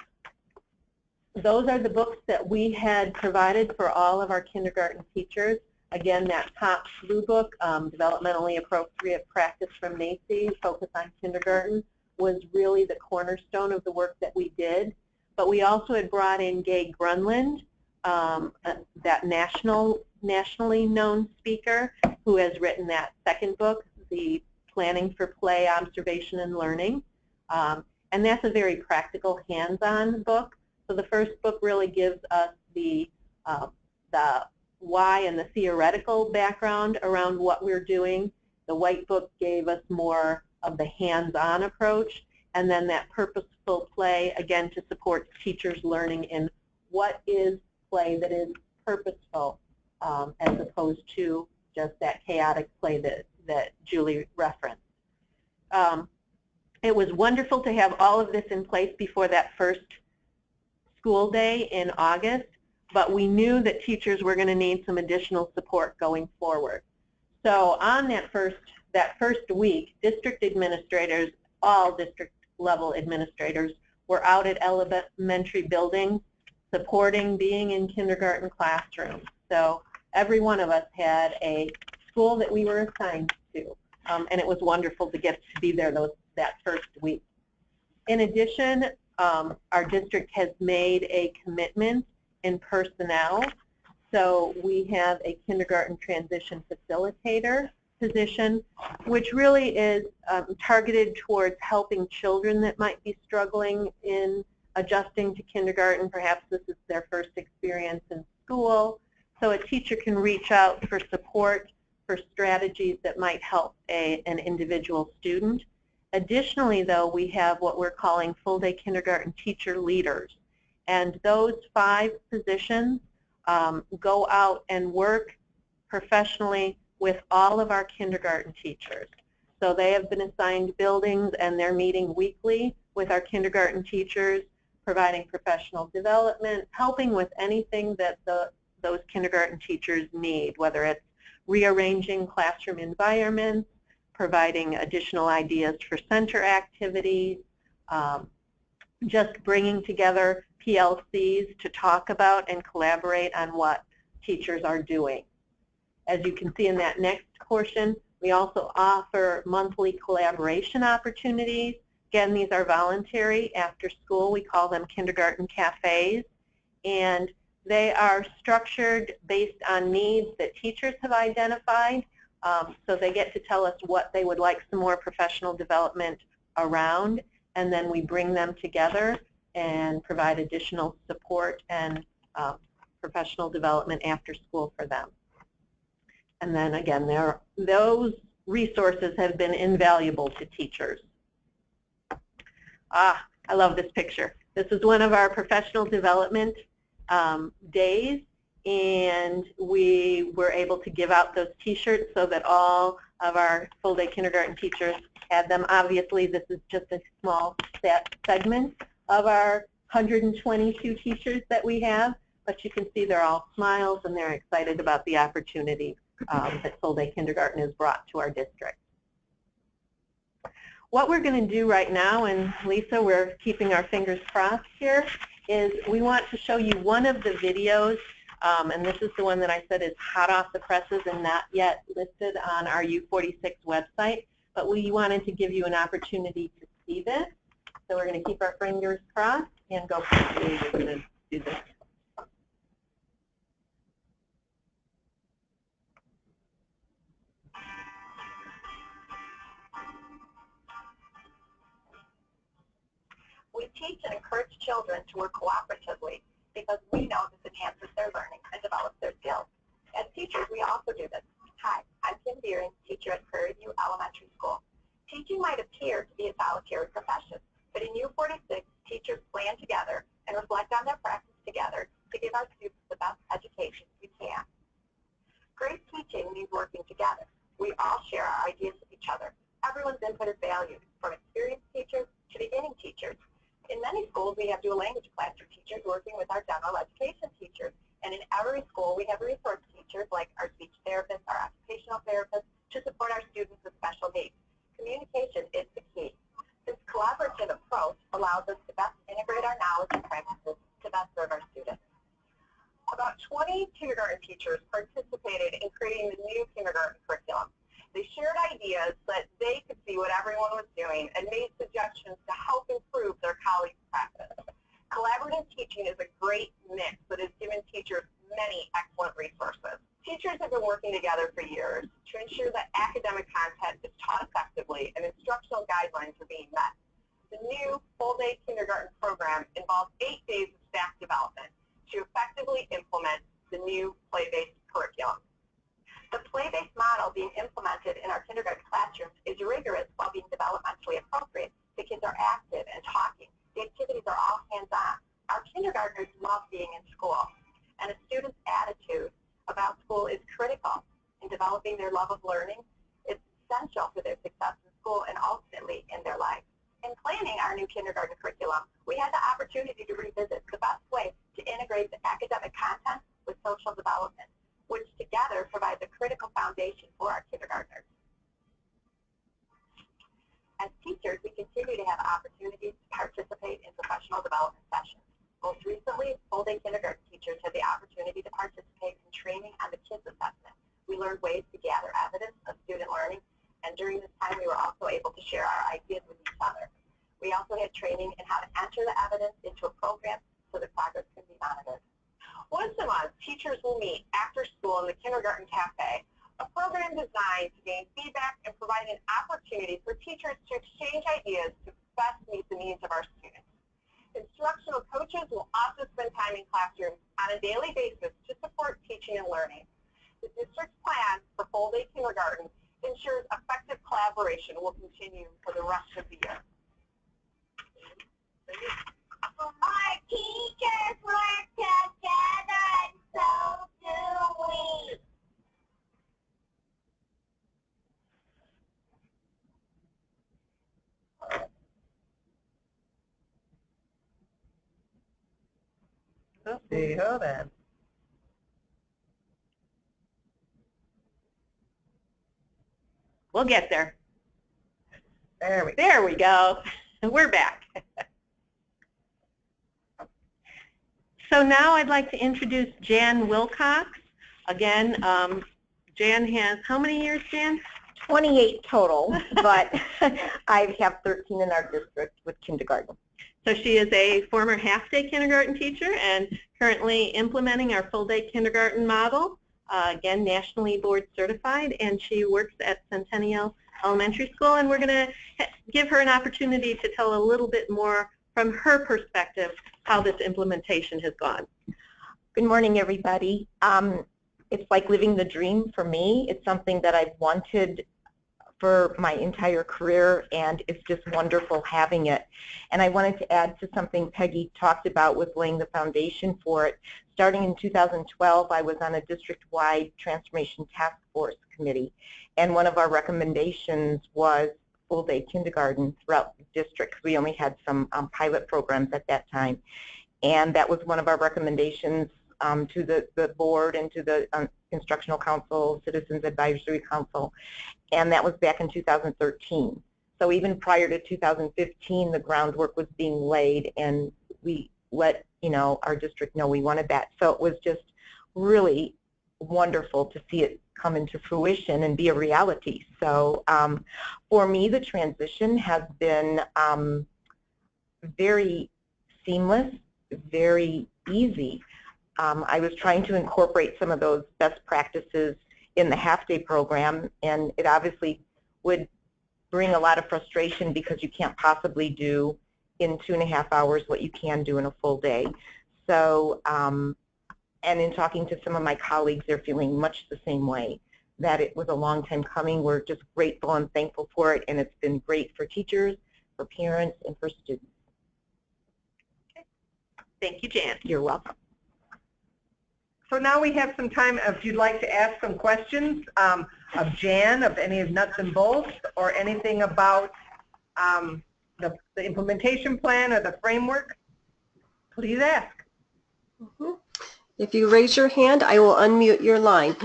those are the books that we had provided for all of our kindergarten teachers. Again, that top blue book, Developmentally Appropriate Practice from NACI, Focus on Kindergarten, was really the cornerstone of the work that we did. But we also had brought in Gay Grunland, that nationally known speaker who has written that second book, the Planning for Play, Observation, and Learning. And that's a very practical, hands-on book. So the first book really gives us the why and the theoretical background around what we're doing. The white book gave us more of the hands-on approach. And then that purposeful play, again, to support teachers learning in what is play that is purposeful, as opposed to just that chaotic play that Julie referenced. It was wonderful to have all of this in place before that first school day in August, but we knew that teachers were going to need some additional support going forward. So on that first week, district administrators, all district level administrators, were out at elementary buildings supporting being in kindergarten classrooms. So every one of us had a school that we were assigned to, and it was wonderful to get to be there that first week. In addition, our district has made a commitment in personnel. So we have a kindergarten transition facilitator position, which really is targeted towards helping children that might be struggling in adjusting to kindergarten. Perhaps this is their first experience in school. So a teacher can reach out for support for strategies that might help an individual student. Additionally, though, we have what we're calling full-day kindergarten teacher leaders. And those 5 positions go out and work professionally with all of our kindergarten teachers. So they have been assigned buildings and they're meeting weekly with our kindergarten teachers, providing professional development, helping with anything that those kindergarten teachers need, whether it's rearranging classroom environments, providing additional ideas for center activities, just bringing together PLCs to talk about and collaborate on what teachers are doing. As you can see in that next portion, we also offer monthly collaboration opportunities. Again, these are voluntary after school. We call them kindergarten cafes. and they are structured based on needs that teachers have identified. So they get to tell us what they would like some more professional development around, and then we bring them together and provide additional support and professional development after school for them. And then again, those resources have been invaluable to teachers. I love this picture. This is one of our professional development days, and we were able to give out those t-shirts so that all of our full-day kindergarten teachers had them. Obviously, this is just a small segment of our 122 teachers that we have, but you can see they're all smiles and they're excited about the opportunity that full-day kindergarten has brought to our district. What we're going to do right now, and Lisa, we're keeping our fingers crossed here, is we want to show you one of the videos, and this is the one that I said is hot off the presses and not yet listed on our U46 website, but we wanted to give you an opportunity to see this. So we're going to keep our fingers crossed and go quickly. We're going to do this. We teach and encourage children to work cooperatively because we know this enhances their learning and develops their skills. As teachers, we also do this. Hi, I'm Kim Deering, teacher at Prairie View Elementary School. Teaching might appear to be a solitary profession, but in U46, teachers plan together and reflect on their practice together to give our students the best education we can. Great teaching means working together. We all share our ideas with each other. Everyone's input is valued, from experienced teachers to beginning teachers. In many schools, we have dual language classroom teachers working with our general education teachers. And in every school, we have resource teachers like our speech therapists, our occupational therapists, to support our students with special needs. Communication is the key. This collaborative approach allows us to best integrate our knowledge and practices to best serve our students. About 20 kindergarten teachers participated in creating the new kindergarten curriculum. They shared ideas so that they could see what everyone was doing and made suggestions to help improve their colleagues' practice. Collaborative teaching is a great mix that has given teachers many excellent resources. Teachers have been working together for years to ensure that academic content is taught effectively and instructional guidelines are being met. The new full-day kindergarten program involves 8 days of staff development to effectively implement the new play-based curriculum. The play-based model being implemented in our kindergarten classrooms is rigorous while being developmentally appropriate. The kids are active and talking. The activities are all hands-on. Our kindergartners love being in school, and a student's attitude about school is critical in developing their love of learning. It's essential for their success in school and ultimately in their life. In planning our new kindergarten curriculum, we had the opportunity to revisit the best way to integrate the academic content with social development, which together provides a critical foundation for our kindergartners. As teachers, we continue to have opportunities to participate in professional development sessions. Most recently, full-day kindergarten teachers had the opportunity to participate in training on the KISS assessment. We learned ways to gather evidence of student learning, and during this time, we were also able to share our ideas with each other. We also had training in how to enter the evidence into a program so that progress can be monitored. Once a month, teachers will meet after school in the kindergarten cafe, a program designed to gain feedback and provide an opportunity for teachers to exchange ideas to best meet the needs of our students. Instructional coaches will also spend time in classrooms on a daily basis to support teaching and learning. The district's plan for full-day kindergarten ensures effective collaboration will continue for the rest of the year. Our teachers work together, and so do we. See you then. We'll get there. There we go. We're back. So now I'd like to introduce Jan Wilcox. Again, Jan has how many years, Jan? 28 total, but I have 13 in our district with kindergarten. So she is a former half-day kindergarten teacher and currently implementing our full-day kindergarten model, again, nationally board certified, and she works at Centennial Elementary School, and we're going to give her an opportunity to tell a little bit more from her perspective how this implementation has gone. Good morning, everybody. It's like living the dream for me. It's something that I've wanted for my entire career, and it's just wonderful having it. And I wanted to add to something Peggy talked about with laying the foundation for it. Starting in 2012, I was on a district-wide transformation task force committee, and one of our recommendations was full-day kindergarten throughout the district. We only had some pilot programs at that time, and that was one of our recommendations to the board and to the Instructional Council, Citizens Advisory Council, and that was back in 2013. So even prior to 2015, the groundwork was being laid, and we let our district know we wanted that. So it was just really wonderful to see it come into fruition and be a reality. So for me, the transition has been very seamless, very easy. I was trying to incorporate some of those best practices in the half-day program, and it obviously would bring a lot of frustration because you can't possibly do in 2.5 hours what you can do in a full day. So, and in talking to some of my colleagues, they're feeling much the same way, that it was a long time coming. We're just grateful and thankful for it, and it's been great for teachers, for parents, and for students. Okay. Thank you, Jan. You're welcome. So now we have some time if you'd like to ask some questions of Jan, of any of nuts and bolts, or anything about the implementation plan or the framework. Please ask. If you raise your hand, I will unmute your line.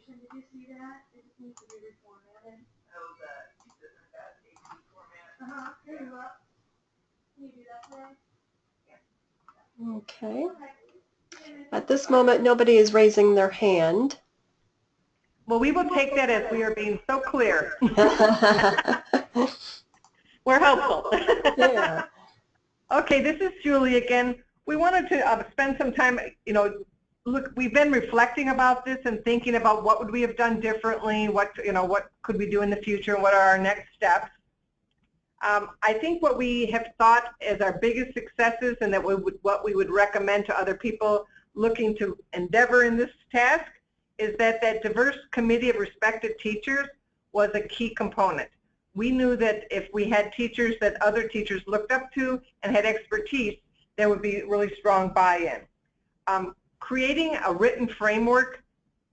Did you see that? It just needs to be reformatted. Oh, that AP format. Here you go. Can you do that today? Okay. At this moment, nobody is raising their hand. Well, we will take that as we are being so clear. We're hopeful. Yeah. Okay, this is Julie again. We wanted to spend some time, look, we've been reflecting about this and thinking about what would we have done differently, what could we do in the future, and what are our next steps. I think what we have thought as our biggest successes, and that what we would recommend to other people looking to endeavor in this task, is that diverse committee of respected teachers was a key component. We knew that if we had teachers that other teachers looked up to and had expertise, there would be really strong buy-in. Creating a written framework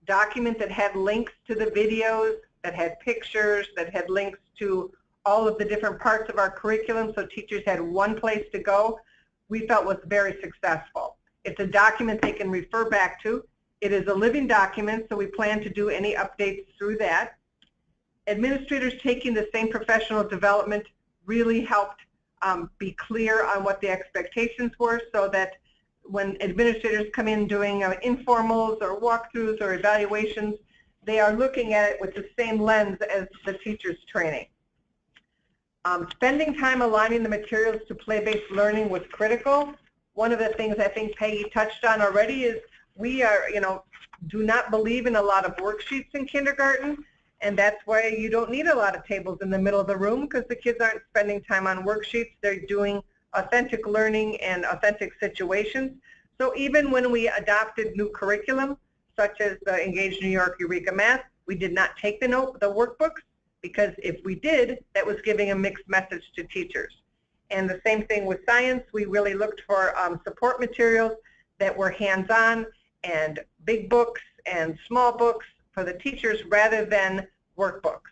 document that had links to the videos, that had pictures, that had links to all of the different parts of our curriculum so teachers had one place to go, we felt was very successful. It's a document they can refer back to. It is a living document, so we plan to do any updates through that. Administrators taking the same professional development really helped be clear on what the expectations were, so that when administrators come in doing informals or walkthroughs or evaluations, they are looking at it with the same lens as the teacher's training. Spending time aligning the materials to play-based learning was critical. One of the things I think Peggy touched on already is we are, do not believe in a lot of worksheets in kindergarten, and that's why you don't need a lot of tables in the middle of the room, because the kids aren't spending time on worksheets. They're doing authentic learning and authentic situations. So even when we adopted new curriculum, such as the Engage New York Eureka Math, we did not take the workbooks, because if we did, that was giving a mixed message to teachers. And the same thing with science. We really looked for support materials that were hands-on and big books and small books for the teachers rather than workbooks.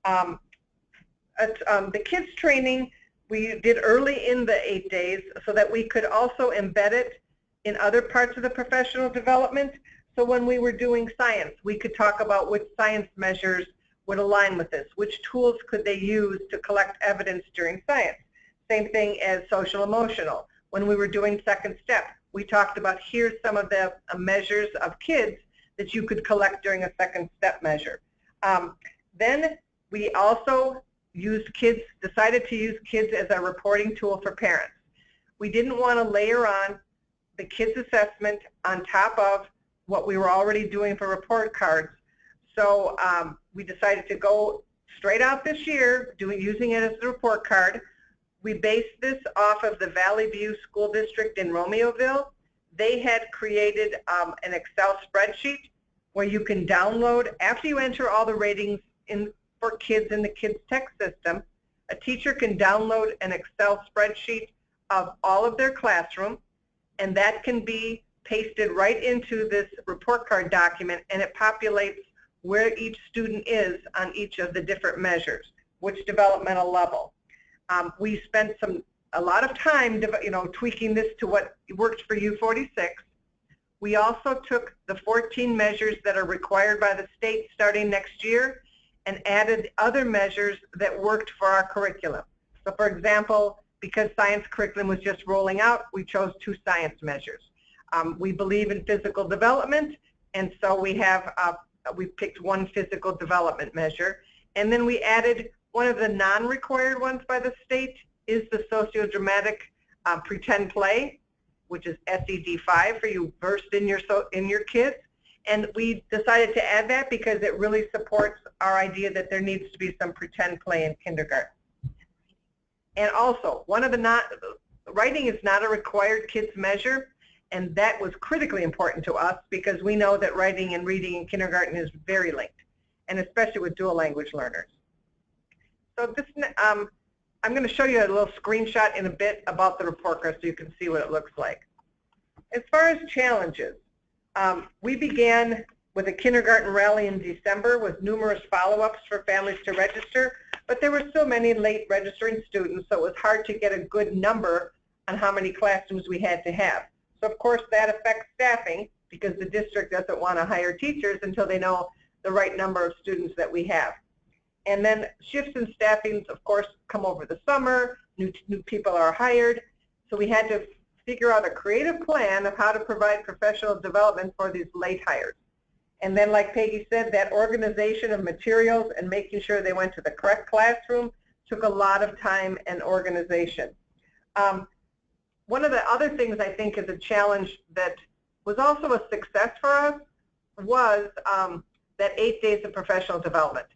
The kids training we did early in the 8 days so that we could also embed it in other parts of the professional development. So when we were doing science, we could talk about which science measures would align with this, which tools could they use to collect evidence during science. Same thing as social emotional. When we were doing second step, we talked about here's some of the measures of kids that you could collect during a second step measure. Then we also decided to use kids as a reporting tool for parents. We didn't want to layer on the kids assessment on top of what we were already doing for report cards. So we decided to go straight out this year, using it as a report card. We based this off of the Valley View School District in Romeoville. They had created an Excel spreadsheet where you can download, after you enter all the ratings for kids in the kids tech system, a teacher can download an Excel spreadsheet of all of their classroom, and that can be pasted right into this report card document, and it populates where each student is on each of the different measures, which developmental level. We spent a lot of time tweaking this to what worked for U46. We also took the 14 measures that are required by the state starting next year and added other measures that worked for our curriculum. So for example, because science curriculum was just rolling out, we chose 2 science measures. We believe in physical development, and so we picked 1 physical development measure. And then we added one of the non-required ones by the state is the sociodramatic pretend play, which is SED5 for you versed in your kids. And we decided to add that because it really supports our idea that there needs to be some pretend play in kindergarten. And also, writing is not a required kids measure, and that was critically important to us because we know that writing and reading in kindergarten is very linked, and especially with dual language learners. So this, I'm going to show you a little screenshot in a bit about the report card so you can see what it looks like. As far as challenges, we began with a kindergarten rally in December with numerous follow-ups for families to register, but there were so many late registering students, so it was hard to get a good number on how many classrooms we had to have. So of course that affects staffing because the district doesn't want to hire teachers until they know the right number of students that we have. And then shifts in staffing, of course, come over the summer, new people are hired, so we had to figure out a creative plan of how to provide professional development for these late hires. And then, like Peggy said, that organization of materials and making sure they went to the correct classroom took a lot of time and organization. One of the other things I think is a challenge that was also a success for us was that 8 days of professional development.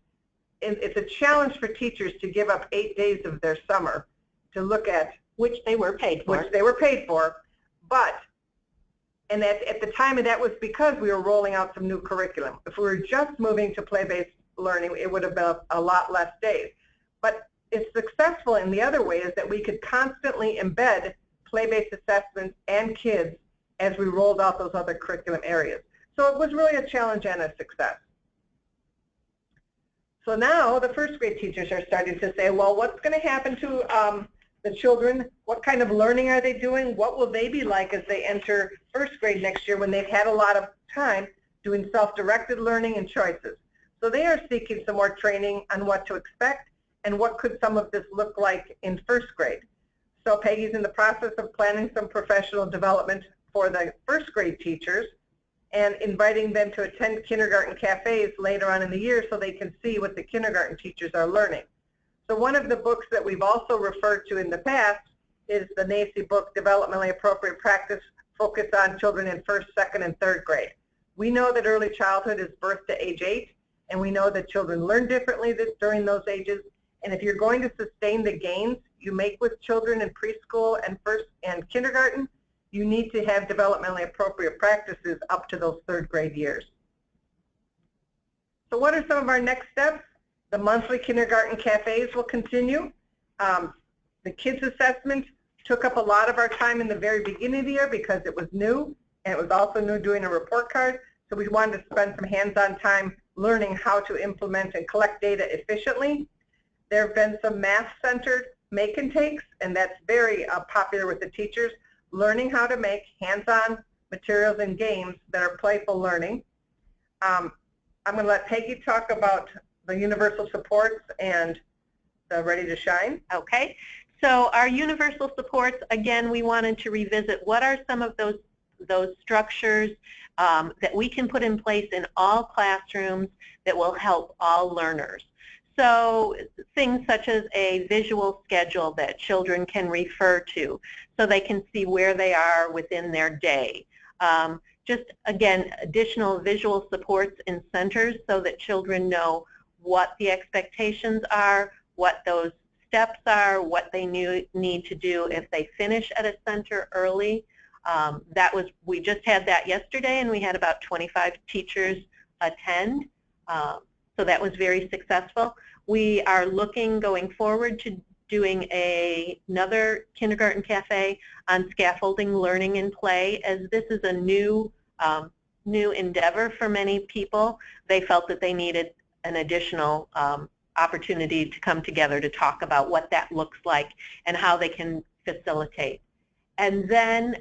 It's a challenge for teachers to give up 8 days of their summer to look at which they were paid for. But and at the time, that was because we were rolling out some new curriculum. If we were just moving to play-based learning, it would have been a lot less days. But it's successful in the other way is that we could constantly embed play-based assessments and kids as we rolled out those other curriculum areas. So it was really a challenge and a success. So now the first grade teachers are starting to say, well, what's going to happen to the children? What kind of learning are they doing? What will they be like as they enter first grade next year when they've had a lot of time doing self-directed learning and choices? So they are seeking some more training on what to expect and what could some of this look like in first grade. So Peggy's in the process of planning some professional development for the first grade teachers and inviting them to attend kindergarten cafes later on in the year so they can see what the kindergarten teachers are learning. So one of the books that we've also referred to in the past is the NACE book, Developmentally Appropriate Practice, focused on children in first, second, and third grade. We know that early childhood is birth to age 8, and we know that children learn differently during those ages. And if you're going to sustain the gains you make with children in preschool and first and kindergarten, you need to have developmentally appropriate practices up to those third grade years. So what are some of our next steps? The monthly kindergarten cafes will continue. The kids assessment took up a lot of our time in the very beginning of the year because it was new, and it was also new doing a report card. So we wanted to spend some hands-on time learning how to implement and collect data efficiently. There have been some math-centered make and takes, and that's very popular with the teachers. learning how to make hands-on materials and games that are playful learning. I'm going to let Peggy talk about the universal supports and the Ready to Shine. Okay, so our universal supports, again, we wanted to revisit what are some of those structures that we can put in place in all classrooms that will help all learners. So things such as a visual schedule that children can refer to so they can see where they are within their day. Just, again, additional visual supports in centers so that children know what the expectations are, what those steps are, what they need to do if they finish at a center early. We just had that yesterday, and we had about 25 teachers attend. So that was very successful. We are looking going forward to doing another kindergarten cafe on scaffolding learning and play, as this is a new endeavor for many people. They felt that they needed an additional opportunity to come together to talk about what that looks like and how they can facilitate. And then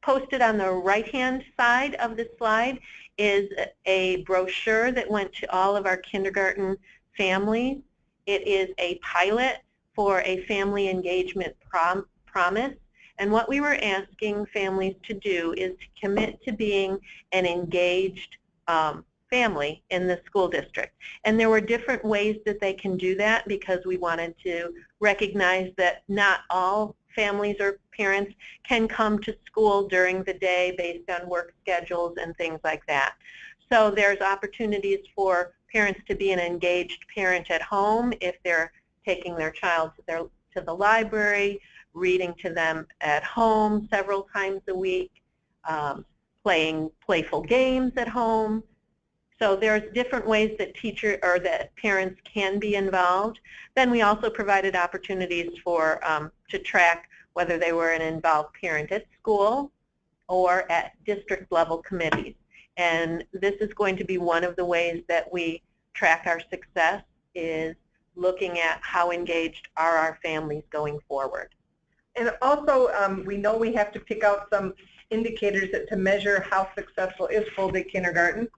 posted on the right-hand side of the slide is a brochure that went to all of our kindergarten families. It is a pilot for a family engagement promise. And what we were asking families to do is to commit to being an engaged family in the school district. And there were different ways that they can do that, because we wanted to recognize that not all families or parents can come to school during the day based on work schedules and things like that. So there's opportunities for parents to be an engaged parent at home if they're taking their child to the library, reading to them at home several times a week, playing playful games at home. So there's different ways that parents can be involved. Then we also provided opportunities for to track whether they were an involved parent at school or at district level committees. And this is going to be one of the ways that we track our success, is looking at how engaged are our families going forward. And also, we know we have to pick out some indicators to measure how successful is full-day kindergarten.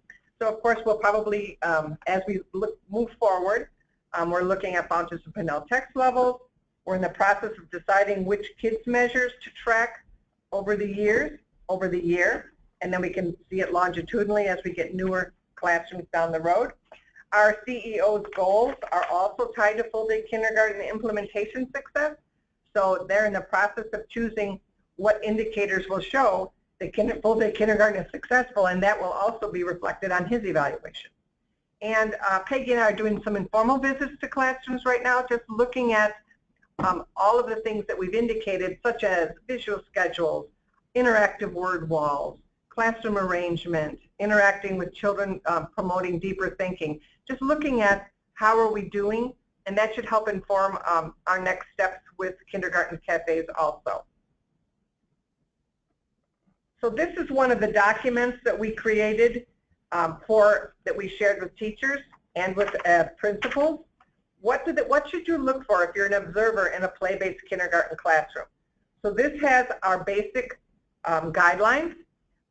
So, of course, we'll probably, as we move forward, we're looking at Fountains of Pinnell text levels. We're in the process of deciding which kids measures to track over the year, and then we can see it longitudinally as we get newer classrooms down the road. Our CEO's goals are also tied to full-day kindergarten implementation success. So they're in the process of choosing what indicators will show that full-day kindergarten is successful, and that will also be reflected on his evaluation. And Peggy and I are doing some informal visits to classrooms right now, just looking at all of the things that we've indicated, such as visual schedules, interactive word walls, classroom arrangement, interacting with children, promoting deeper thinking, just looking at how are we doing, and that should help inform our next steps with kindergarten cafes also. So this is one of the documents that we created that we shared with teachers and with principals. What should you look for if you're an observer in a play-based kindergarten classroom? So this has our basic guidelines,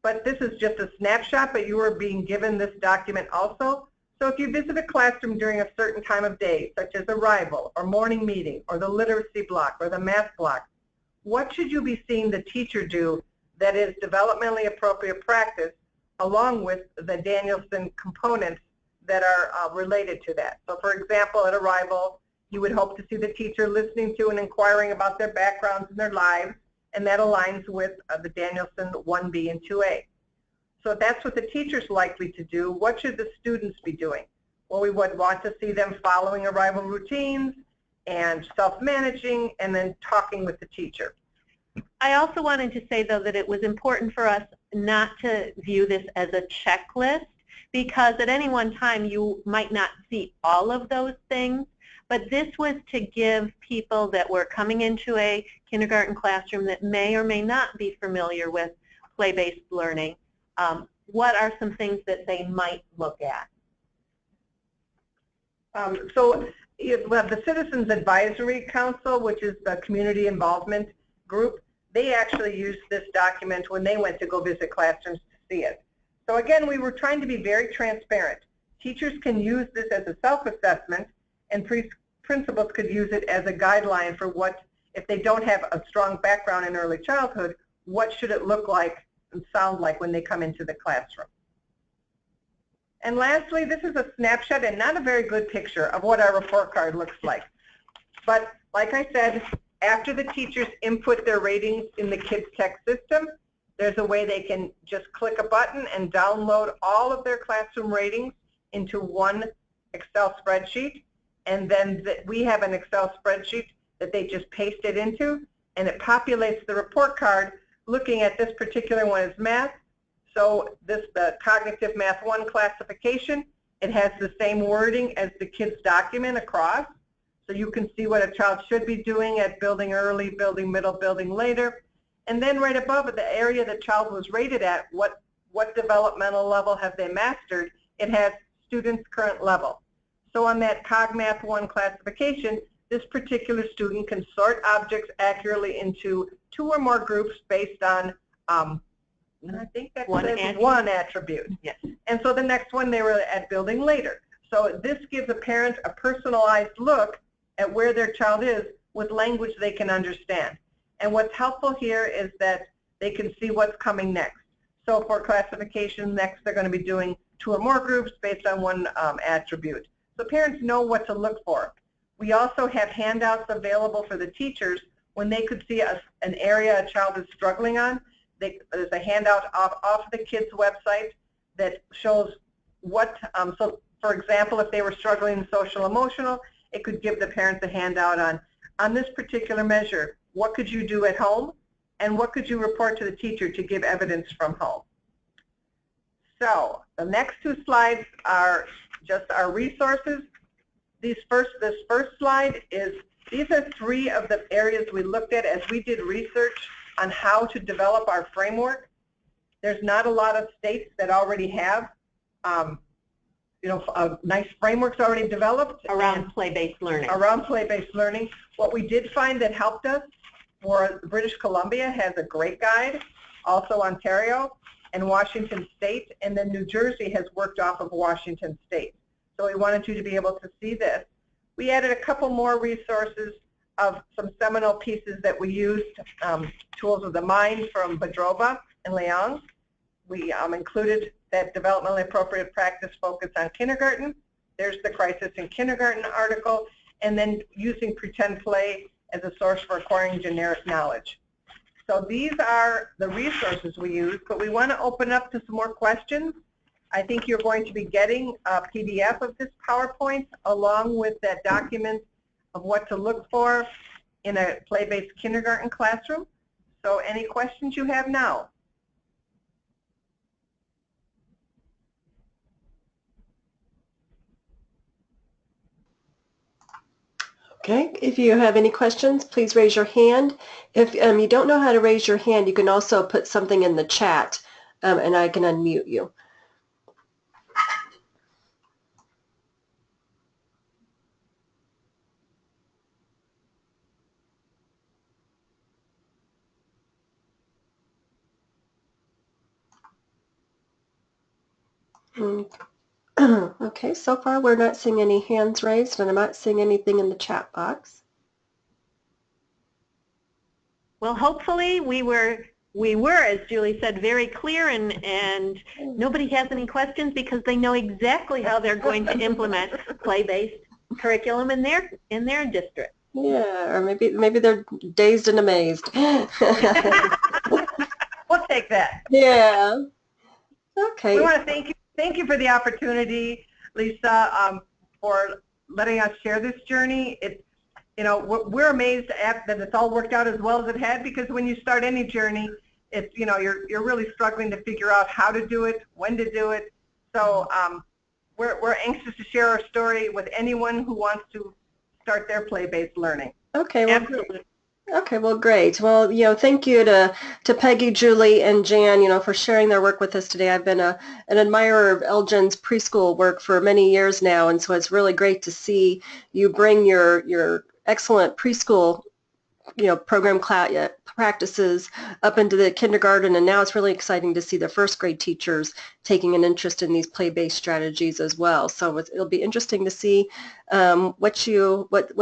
but this is just a snapshot, but you are being given this document also. So if you visit a classroom during a certain time of day, such as arrival or morning meeting or the literacy block or the math block, what should you be seeing the teacher do that is developmentally appropriate practice, along with the Danielson components that are related to that? So for example, at arrival, you would hope to see the teacher listening to and inquiring about their backgrounds and their lives, and that aligns with the Danielson 1B and 2A. So if that's what the teacher's likely to do, what should the students be doing? Well, we would want to see them following arrival routines and self-managing, and then talking with the teacher. I also wanted to say, though, that it was important for us not to view this as a checklist, because at any one time you might not see all of those things, but this was to give people that were coming into a kindergarten classroom that may or may not be familiar with play-based learning, what are some things that they might look at? So you have the Citizens Advisory Council, which is the community involvement group. they actually used this document when they went to go visit classrooms to see it. So again, we were trying to be very transparent. Teachers can use this as a self-assessment, and principals could use it as a guideline for what, if they don't have a strong background in early childhood, what should it look like and sound like when they come into the classroom. And lastly, this is a snapshot and not a very good picture of what our report card looks like. But like I said, after the teachers input their ratings in the kids tech system, there's a way they can just click a button and download all of their classroom ratings into one Excel spreadsheet. And then we have an Excel spreadsheet that they just paste it into, and it populates the report card looking at this particular one as math. So the Cognitive Math 1 classification, it has the same wording as the kids document across. So you can see what a child should be doing at building early, building middle, building later. And then right above it, the area the child was rated at, what developmental level have they mastered, it has student's current level. So on that CogMath 1 classification, this particular student can sort objects accurately into 2 or more groups based on, I think that's one attribute. Yes. And so the next one, they were at building later. So this gives a parent a personalized look at where their child is with language they can understand. And what's helpful here is that they can see what's coming next. So for classification, next they're going to be doing 2 or more groups based on one attribute. So parents know what to look for. We also have handouts available for the teachers when they could see an area a child is struggling on. There's a handout off the kids' website that shows what, so for example, if they were struggling in social emotional, it could give the parents a handout on this particular measure, what could you do at home, and what could you report to the teacher to give evidence from home. So the next 2 slides are just our resources. This first slide is, these are 3 of the areas we looked at as we did research on how to develop our framework. There's not a lot of states that already have nice frameworks already developed around play-based learning. Around play-based learning. What we did find that helped us for British Columbia has a great guide, also Ontario and Washington State, and then New Jersey has worked off of Washington State. So we wanted you to be able to see this. We added a couple more resources of some seminal pieces that we used, Tools of the Mind from Bedrova and Leong. We included that developmentally appropriate practice focus on kindergarten. There's the Crisis in Kindergarten article, and then using pretend play as a source for acquiring generic knowledge. So these are the resources we use, but we want to open up to some more questions. I think you're going to be getting a PDF of this PowerPoint along with that document of what to look for in a play-based kindergarten classroom. So any questions you have now? Okay, if you have any questions, please raise your hand. If you don't know how to raise your hand, you can also put something in the chat and I can unmute you. Okay, so far we're not seeing any hands raised, and I'm not seeing anything in the chat box. Well, hopefully we were, as Julie said, very clear, and nobody has any questions because they know exactly how they're going to implement play-based curriculum in their district. Yeah, or maybe they're dazed and amazed. We'll take that. Yeah. Okay. We want to thank you for the opportunity, Lisa, for letting us share this journey. We're amazed that it's all worked out as well as it had, because when you start any journey, it's you're really struggling to figure out how to do it, when to do it. So we're anxious to share our story with anyone who wants to start their play-based learning. Okay. Well, absolutely. Okay, well, great. Well, thank you to Peggy, Julie, and Jan, for sharing their work with us today. I've been an admirer of Elgin's preschool work for many years now, and so it's really great to see you bring your excellent preschool program practices up into the kindergarten, and now it's really exciting to see the first grade teachers taking an interest in these play-based strategies as well. So it'll be interesting to see what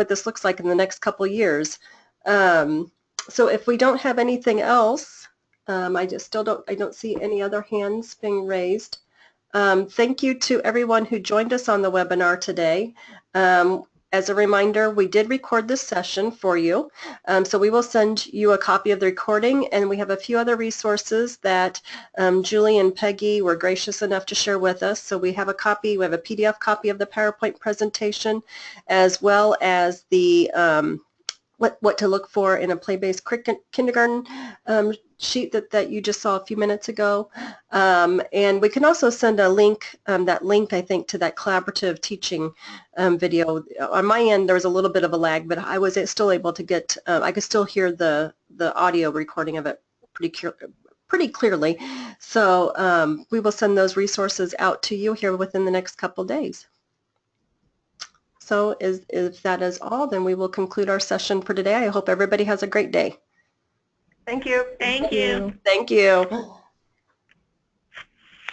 this looks like in the next couple years. So if we don't have anything else, I don't see any other hands being raised. Thank you to everyone who joined us on the webinar today. As a reminder, we did record this session for you, so we will send you a copy of the recording, and we have a few other resources that Julie and Peggy were gracious enough to share with us. So we have a PDF copy of the PowerPoint presentation, as well as the what to look for in a play-based kindergarten sheet that you just saw a few minutes ago. And we can also send a link, that link I think to that collaborative teaching video. On my end there was a little bit of a lag, but I was still able to get, I could still hear the audio recording of it pretty clearly. So we will send those resources out to you here within the next couple days. So if that is all, then we will conclude our session for today. I hope everybody has a great day. Thank you. Thank you. Thank you.